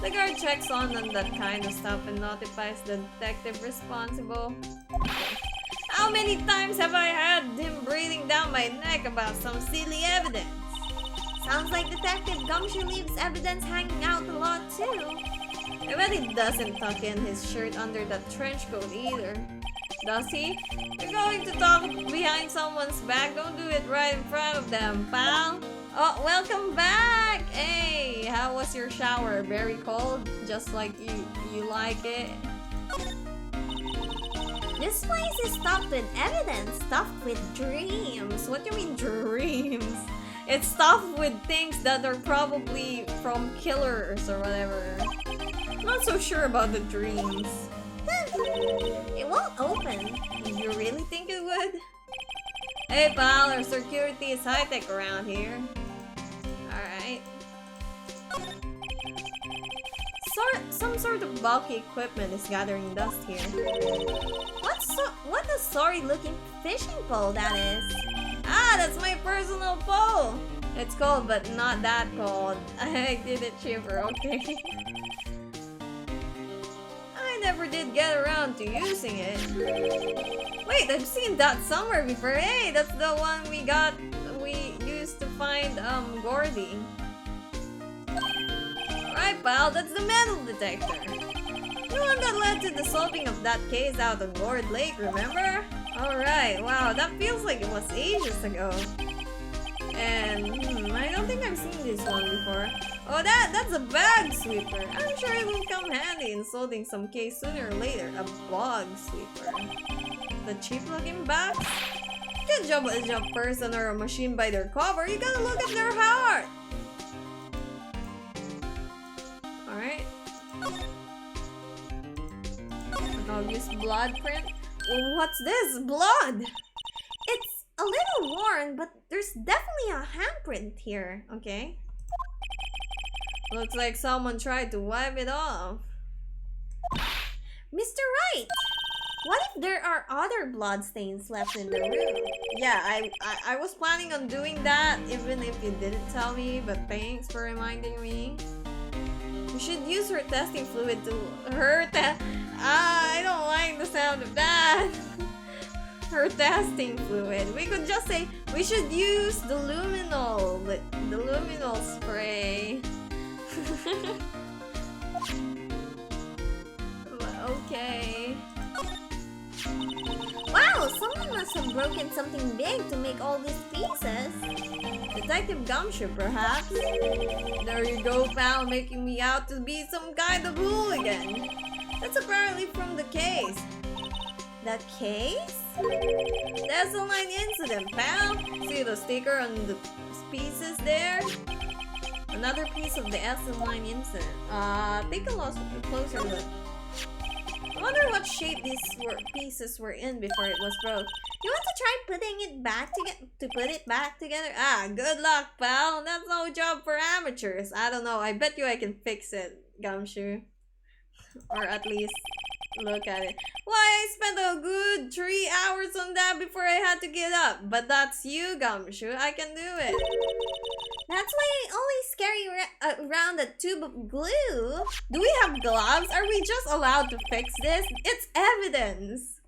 The guard checks on that kind of stuff and notifies the detective responsible. How many times have I had him breathing down my neck about some silly evidence? Sounds like Detective Gumshoe leaves evidence hanging out a lot too. I bet he doesn't tuck in his shirt under that trench coat either. Does he? You're going to talk behind someone's back, don't do it right in front of them, pal. Oh, welcome back! Hey, how was your shower? Very cold? Just like you like it? This place is stuffed with evidence, stuffed with dreams. What do you mean dreams? It's stuffed with things that are probably from killers or whatever. I'm not so sure about the dreams. It won't open. You really think it would? Hey pal, our security is high-tech around here. Alright. Some sort of bulky equipment is gathering dust here. What a sorry-looking fishing pole that is. Ah, that's my personal pole! It's cold, but not that cold. I did it cheaper, okay? I never did get around to using it. Wait, I've seen that somewhere before. Hey, that's the one we used to find, Gordy. Right, pal, that's the metal detector. The one that led to the solving of that case out on Lord Lake, remember? Alright, wow, that feels like it was ages ago. And, I don't think I've seen this one before. Oh, that's a bag sweeper. I'm sure it will come handy in solving some case sooner or later. A bug sweeper. The cheap-looking bags? You can't judge a person or a machine by their cover. You gotta look at their heart. Alright. I'll use blood print. Well, what's this? Blood! It's a little worn, but there's definitely a handprint here. Okay. Looks like someone tried to wipe it off. Mr. Wright! What if there are other bloodstains left in the room? Yeah, I was planning on doing that even if you didn't tell me, but thanks for reminding me. We should use her testing fluid to I don't like the sound of that. Her testing fluid. We could just say we should use the luminol spray. Okay. Wow, someone must have broken something big to make all these pieces. Detective Gumshoe, perhaps? There you go, pal, making me out to be some kind of hooligan. That's apparently from the case. The case? The S-line incident, pal. See the sticker on the pieces there? Another piece of the S-line incident. Take a closer look. I wonder what shape these pieces were in before it was broke. You want to try putting it back to put it back together? Ah, good luck, pal. That's no job for amateurs. I don't know. I bet you I can fix it, Gumshoe. Or at least look at it. Why, I spent a good 3 hours on that before I had to get up. But that's you, Gumshoe. I can do it. That's why I always carry around a tube of glue. Do we have gloves? Are we just allowed to fix this? It's evidence.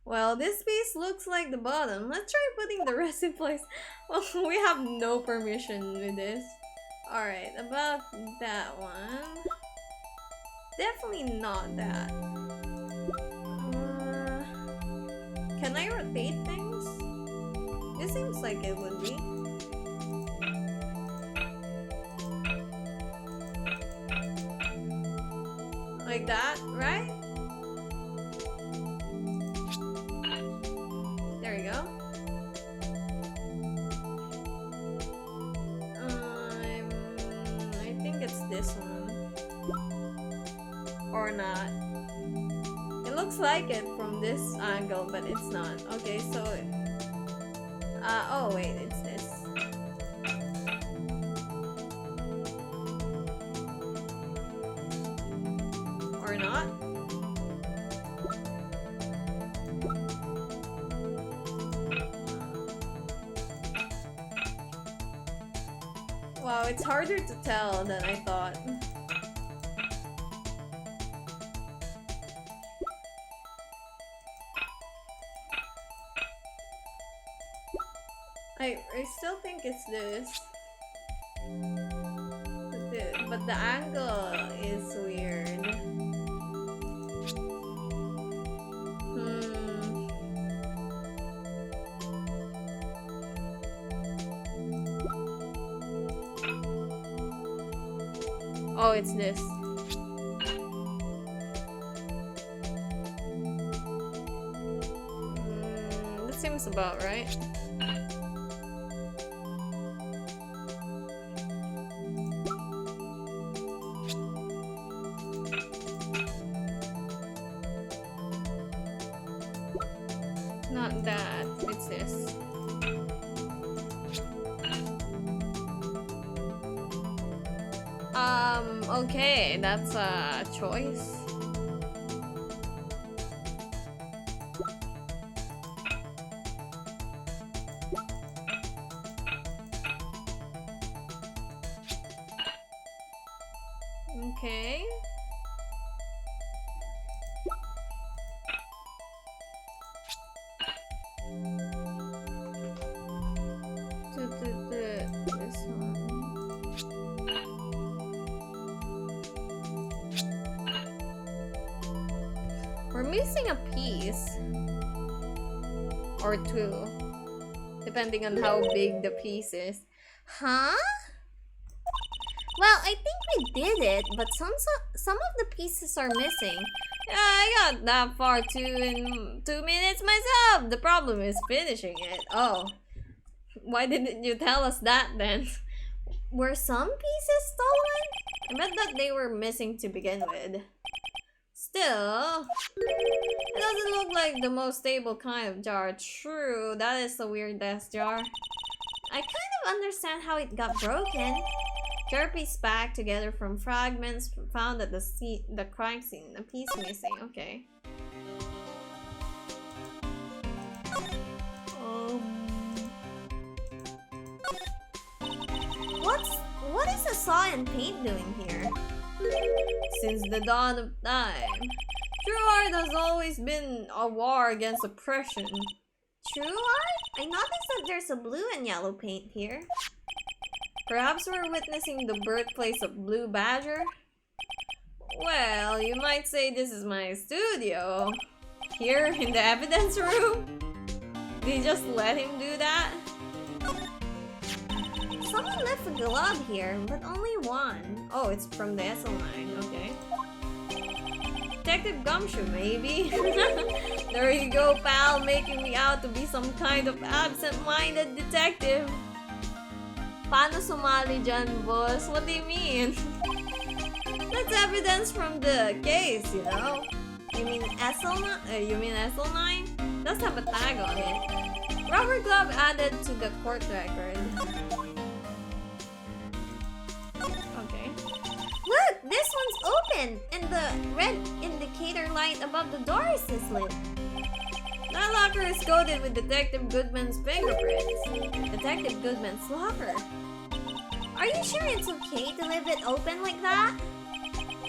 Well, this piece looks like the bottom. Let's try putting the rest in place. Well, we have no permission with this. Alright, about that one. Definitely not that. Can I rotate things? This seems like it would be. Like that, right? There you go. I think it's this one. Or not. It looks like it from this angle, but it's not. Okay, so... oh wait, it's this. Or not? Wow, it's harder to tell than I thought. I still think it's this. But the angle is weird. Oh, it's this. That seems about right. Not that, it's this. Okay, that's a choice. Okay. This one. We're missing a piece. Or two. Depending on how big the piece is. Huh? Well, I think we did it, but some of the pieces are missing. Yeah, I got that far too in 2 minutes myself. The problem is finishing it. Oh. Why didn't you tell us that then? Were some pieces stolen? I bet that they were missing to begin with. Still, it doesn't look like the most stable kind of jar. True, that is the weirdest jar. I kind of understand how it got broken. Jar piece packed together from fragments found at the crime scene. A piece missing. Okay. What is a saw and paint doing here? Since the dawn of time, true art has always been a war against oppression. True art? I noticed that there's a blue and yellow paint here. Perhaps we're witnessing the birthplace of Blue Badger? Well, you might say this is my studio. Here in the evidence room? They just let him do that? Someone left a glove here, but only one. Oh, it's from the SL9, okay. Detective Gumshoe, maybe? There you go, pal, making me out to be some kind of absent-minded detective. Paano sumali dyan, boss? What do you mean? That's evidence from the case, you know? You mean SL9? You mean SL9? Does have a tag on it. Rubber glove added to the court record. Okay. Look! This one's open! And the red indicator light above the door is lit. That locker is coated with Detective Goodman's fingerprints. Detective Goodman's locker. Are you sure it's okay to leave it open like that?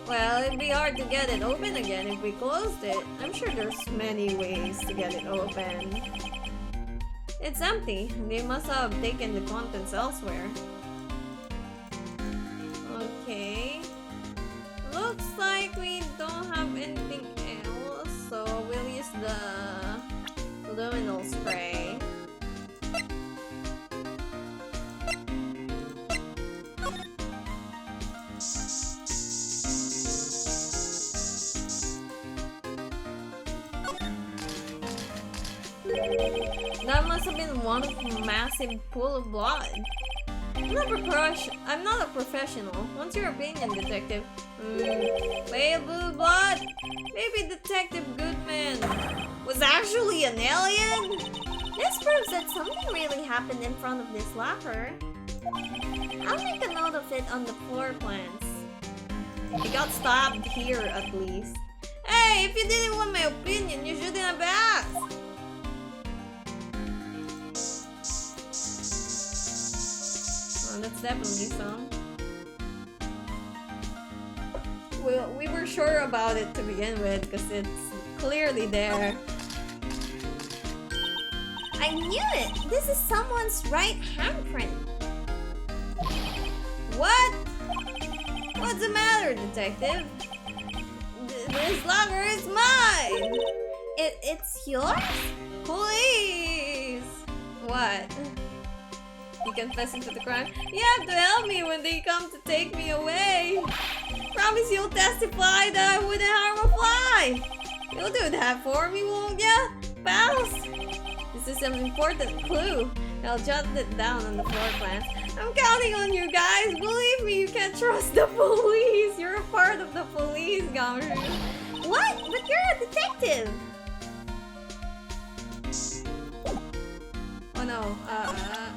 Well, it'd be hard to get it open again if we closed it. I'm sure there's many ways to get it open. It's empty. They must have taken the contents elsewhere. Okay. Looks like we don't have anything else, so we'll use the luminal spray. That must have been one massive pool of blood. I'm not a professional. What's your opinion, Detective? Pale blue blood? Maybe Detective Goodman was actually an alien? This proves that something really happened in front of this locker. I'll make a note of it on the floor plans. He got stabbed here, at least. Hey, if you didn't want my opinion, you shouldn't have asked. Oh, that's definitely some. Well, we were sure about it to begin with, because it's clearly there. I knew it! This is someone's right handprint. What? What's the matter, Detective? This locker is mine! It's yours? Police! What? You confessing to the crime? You have to help me when they come to take me away! Promise you'll testify that I wouldn't harm a fly! You'll do that for me, won't ya, pals? This is an important clue. I'll jot it down on the floor plans. I'm counting on you guys! Believe me, you can't trust the police! You're a part of the police, Gamru. What? But you're a detective! Oh no, alright.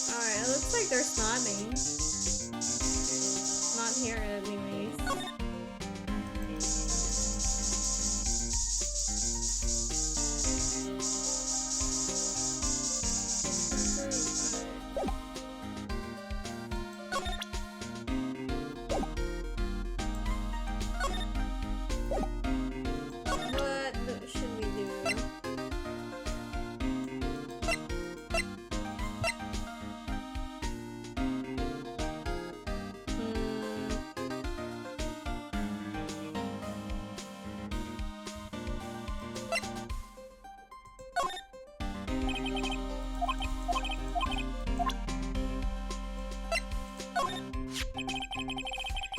Alright, it looks like there's nothing. Not here, anyways. What should we do?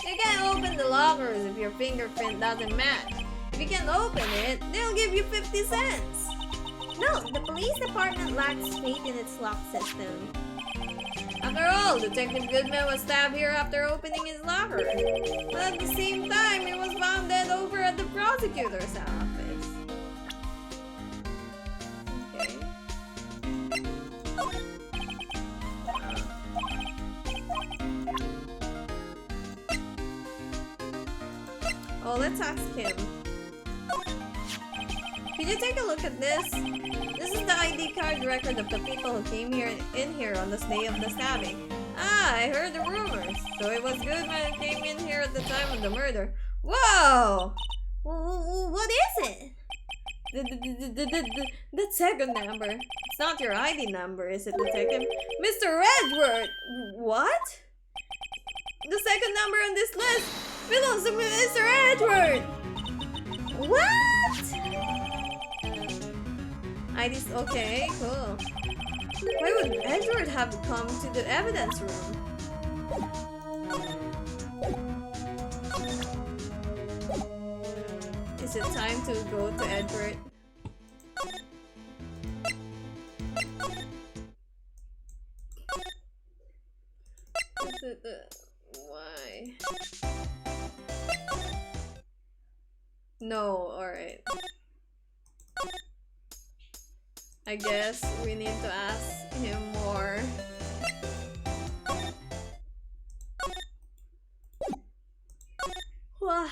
You can't open the lockers if your fingerprint doesn't match. If you can open it, they'll give you 50 cents. No, the police department lacks faith in its lock system. After all, Detective Goodman was stabbed here after opening his locker. But at the same time, he was found dead over at the prosecutor's office. Okay. Oh, let's ask him. Can you take a look at this? This is the ID card record of the people who came in here on the day of the stabbing. Ah, I heard the rumors. So it was Goodman who came in here at the time of the murder. Whoa! What is it? The second number. It's not your ID number, is it, Detective? Mr. Edward! What? The second number on this list belongs to Mr. Edward! What? ID's okay, cool. Why would Edward have come to the evidence room? Is it time to go to Edward? Why? No, alright. I guess we need to ask him more. Wah.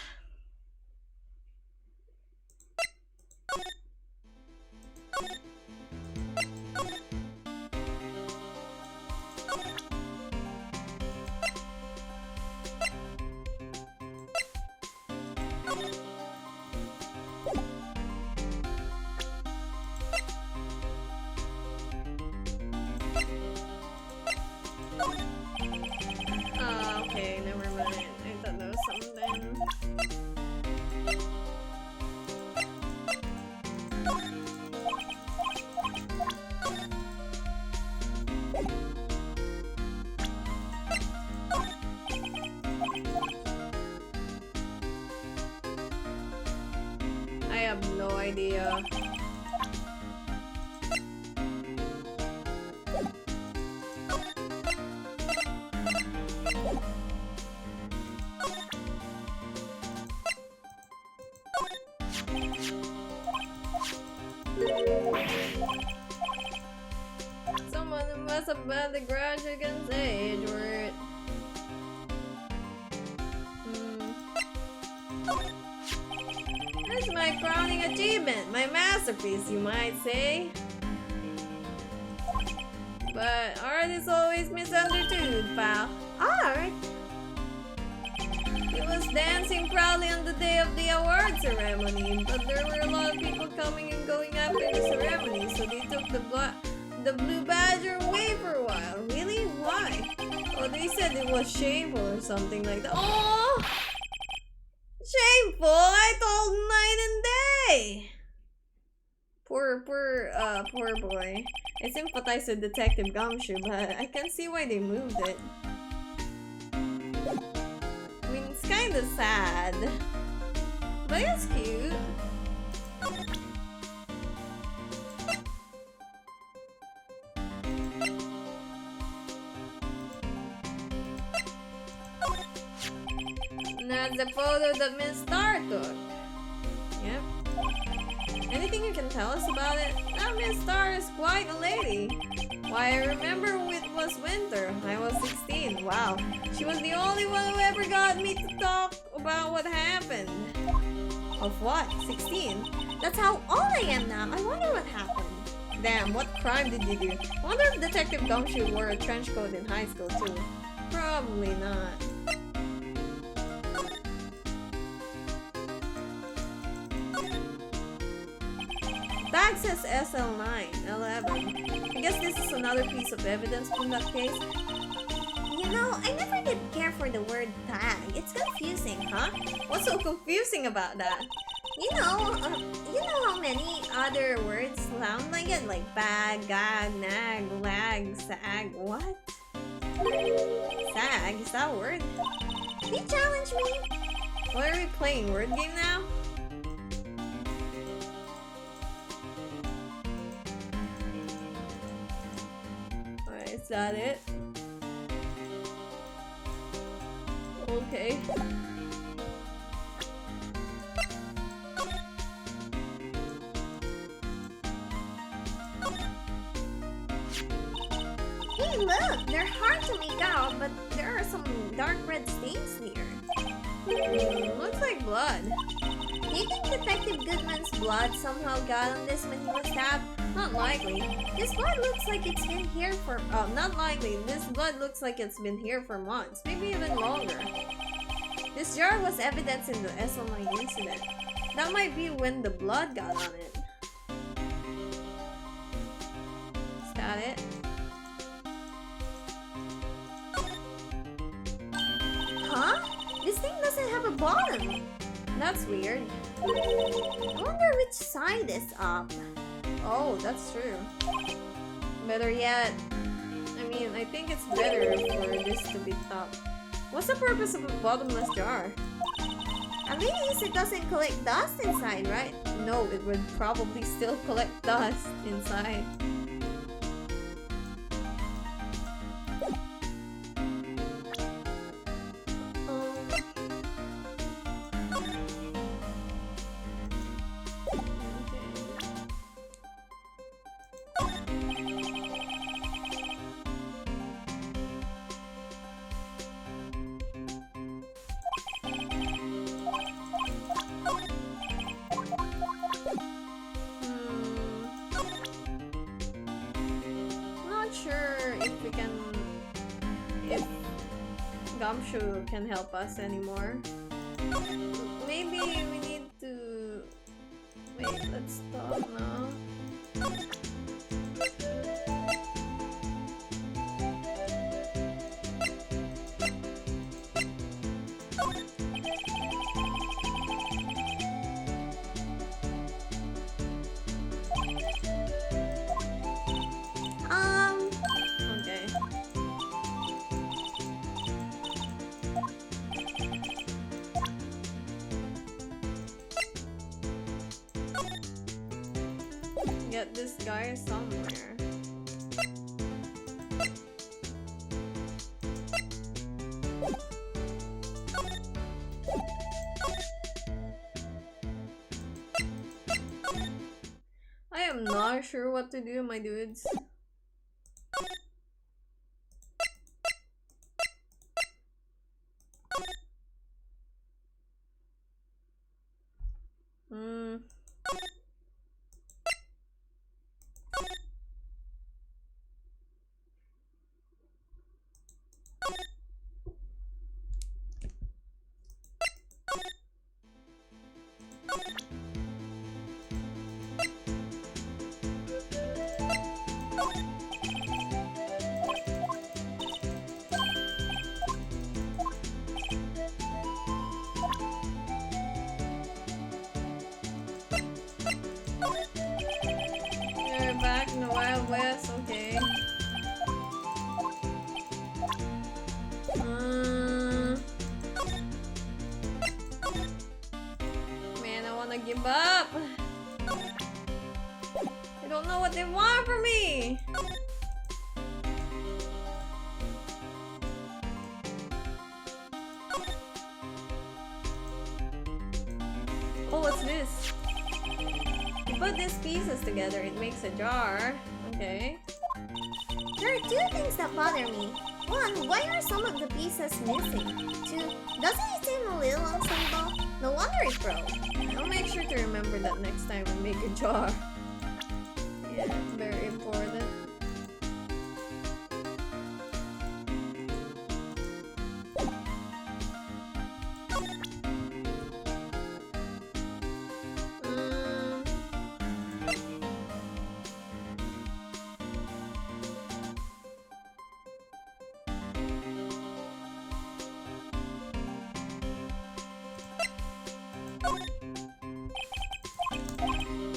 idea. Someone must have banned the grudge against age, Wright. Here's my crowning achievement, my masterpiece, you might say. But art is always misunderstood, pal. Art? He was dancing proudly on the day of the award ceremony, but there were a lot of people coming and going after the ceremony, so they took the blue badger away for a while. Really? Why? Oh, they said it was shameful or something like that. Oh! Shameful! I told night and day! Poor boy. I sympathize with Detective Gumshoe, but I can see why they moved it. I mean, it's kinda sad. But it's cute. And that's the photo that Miss Star took. Yep. Anything you can tell us about it? That Miss Star is quite a lady. Why, I remember it was winter. I was 16. Wow. She was the only one who ever got me to talk about what happened. Of what? 16? That's how old I am now. I wonder what happened. Damn, what crime did you do? I wonder if Detective Gumshoe wore a trench coat in high school too. Probably not. Tag says SL9, 11. I guess this is another piece of evidence from that case. You know, I never did care for the word tag. It's confusing. Huh? What's so confusing about that? You know how many other words sound like it? Like bag, gag, nag, lag, sag, what? Sag, is that a word? Can you challenge me? What are we playing? Word game now? Alright, is that it? Okay. Hey, look! They're hard to make out, but there are some dark red stains here. Looks like blood. Do you think Detective Goodman's blood somehow got on this when he was stabbed? Not likely. This blood looks like it's been here for... Not likely. This blood looks like it's been here for months, maybe even longer. This jar was evidence in the SL9 incident. That might be when the blood got on it. Is that it? Huh? This thing doesn't have a bottom. That's weird. I wonder which side is up. Oh, that's true. Better yet, I mean, I think it's better for this to be top. What's the purpose of a bottomless jar? At least it doesn't collect dust inside, right? No, it would probably still collect dust inside. Gumshoe can help us anymore. Maybe we need to... Wait, let's stop now. Okay. get this guy somewhere. I am not sure what to do, my dudes. You're back in the Wild West, okay. Man, I wanna give up. I don't know what they want from me. Oh, what's this? You put these pieces together, it makes a jar. Okay. There are two things that bother me. One, why are some of the pieces missing? Two, doesn't it seem a little unstable? No wonder it broke. I'll make sure to remember that next time I make a jar. Yeah, very important.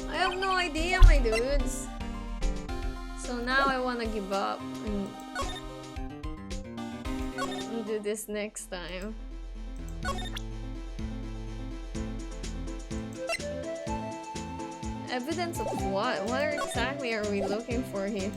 I have no idea, my dudes. So now I wanna give up and do this next time. Evidence of what? What exactly are we looking for here?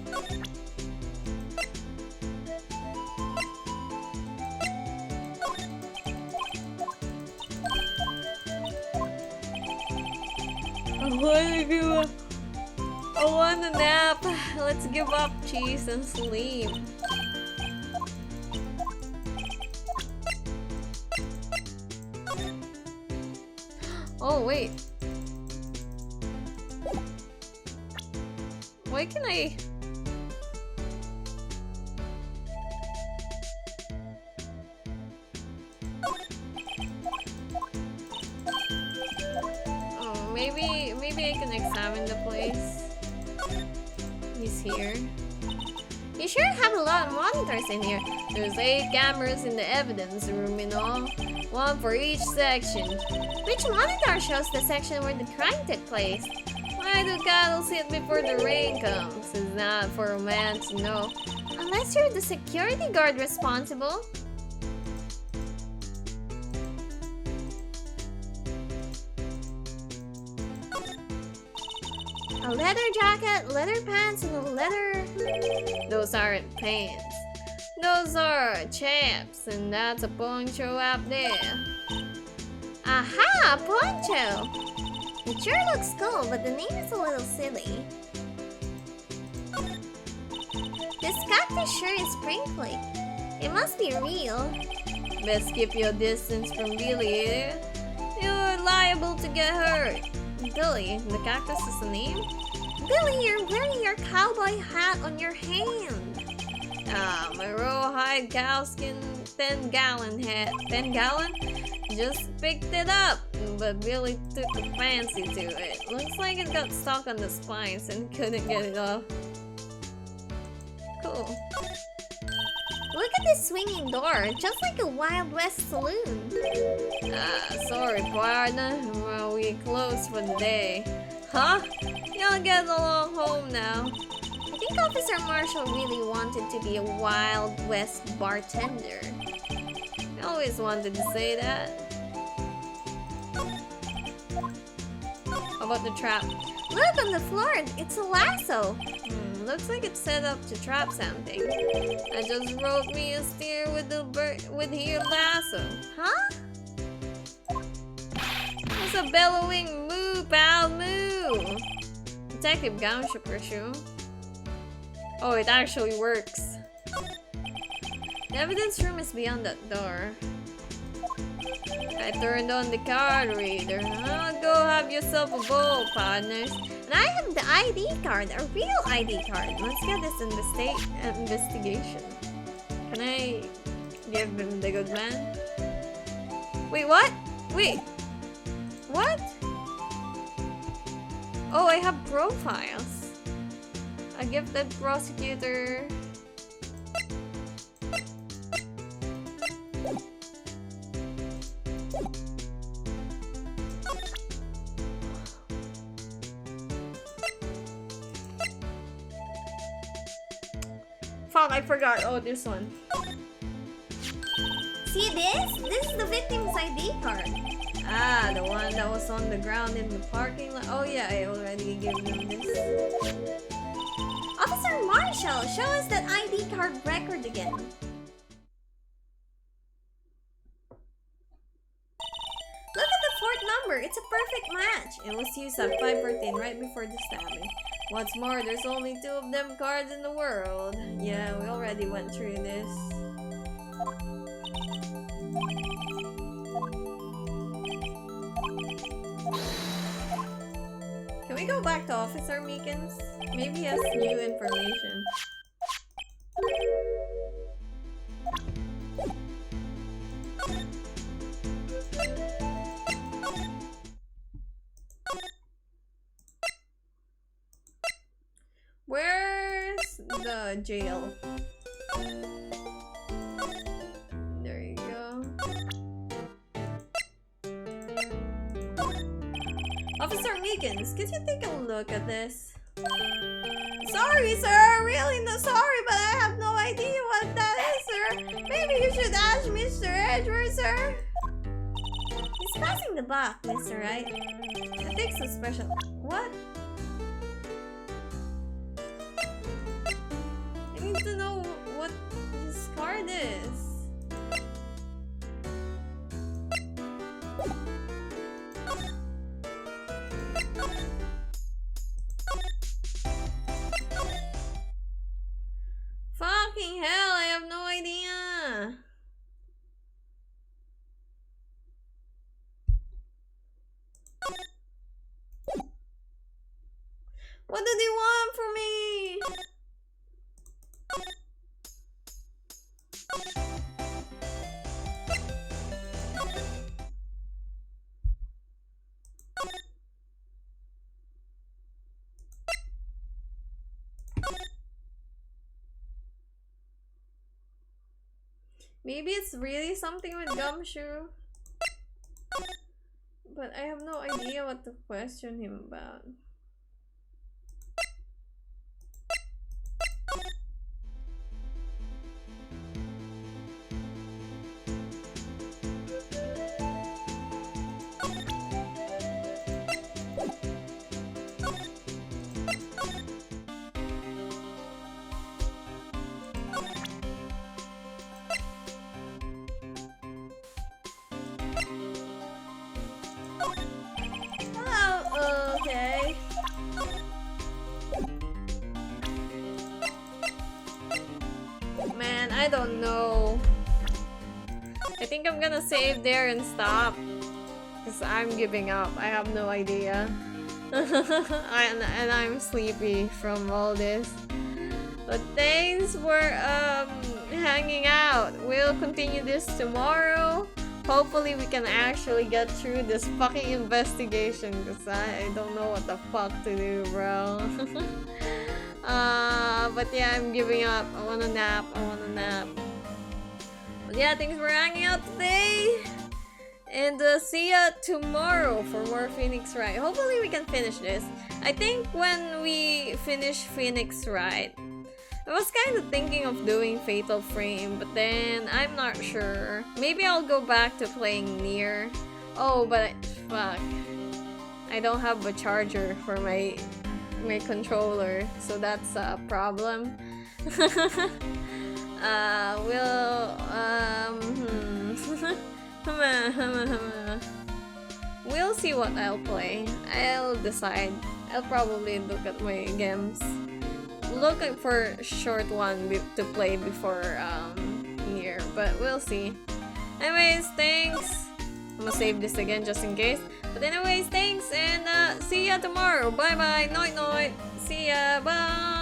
I want a nap. Let's give up cheese and sleep. Oh wait. Why can I? Oh, maybe I can examine the place. He's here. You sure have a lot of monitors in here. There's 8 cameras in the evidence room in all. 1 for each section. Which monitor shows the section where the crime took place? Why do cattle sit before the rain comes? It's not for a man to know. Unless you're the security guard responsible. A leather jacket, leather pants, and a leather... Those aren't pants. Those are chaps, and that's a poncho up there. Aha! Poncho! It sure looks cool, but the name is a little silly. This cactus sure is sprinkly. It must be real. Best keep your distance from Billy here. You're liable to get hurt. Billy, the cactus is a name? Billy, you're wearing your cowboy hat on your hand. Ah, my rawhide cowskin 10-gallon hat. 10 gallon? Just picked it up, but Billy took a fancy to it. Looks like it got stuck on the spines and couldn't get it off. Cool. Look at this swinging door, just like a Wild West saloon. Ah, sorry partner. Well, we closed for the day. Huh? Y'all get along home now. I think Officer Marshall really wanted to be a Wild West bartender. I always wanted to say that. How about the trap? Look on the floor, it's a lasso. Looks like it's set up to trap something. I just wrote me a steer with the with your lasso. Huh? It's a bellowing moo, pal, moo. Detective Gumshoe pursue. Oh, it actually works. The evidence room is beyond that door. I turned on the card reader. Oh, go have yourself a bowl, partners. And I have the ID card, a real ID card. Let's get this investigation. Can I give him the good man? Wait, what? Wait. What? Oh, I have profiles. A gifted prosecutor. Fuck, I forgot. Oh, this one. See this? This is the victim's ID card. Ah, the one that was on the ground in the parking lot. Oh yeah, I already gave him this. Officer Marshall, show us that ID card record again. Look at the fourth number. It's a perfect match. It was used at 5:14 right before the stabbing. What's more, there's only 2 of them cards in the world. Yeah, we already went through this. Can we go back to Officer Meekins? Maybe he has new information. Where's the jail? There you go. Officer Meekins, could you take a look at this? Sorry, sir. Really no sorry, but I have no idea what that is, sir. Maybe you should ask Mr. Edward, sir. He's passing the buck, Mr. Wright. It takes a special... What? I need to know what this card is. Fucking hell, I have no idea. What do they want from me? Maybe it's really something with Gumshoe. But I have no idea what to question him about. Oh, okay. Man, I don't know. I think I'm gonna save there and stop. Because I'm giving up. I have no idea. And I'm sleepy from all this. But thanks for hanging out. We'll continue this tomorrow. Hopefully we can actually get through this fucking investigation because I don't know what the fuck to do, bro. But yeah, I'm giving up. I wanna nap. But yeah, thanks for hanging out today. And see ya tomorrow for more Phoenix Wright. Hopefully we can finish this. I think when we finish Phoenix Wright, I was kind of thinking of doing Fatal Frame, but then I'm not sure. Maybe I'll go back to playing Nier. Oh, but fuck. I don't have a charger for my controller, so that's a problem. We'll see what I'll play. I'll decide. I'll probably look at my games. Looking for a short one to play before year, but we'll see. Anyways, thanks. I'm gonna save this again just in case. But anyways, thanks and see ya tomorrow. Bye bye. Night night. See ya. Bye.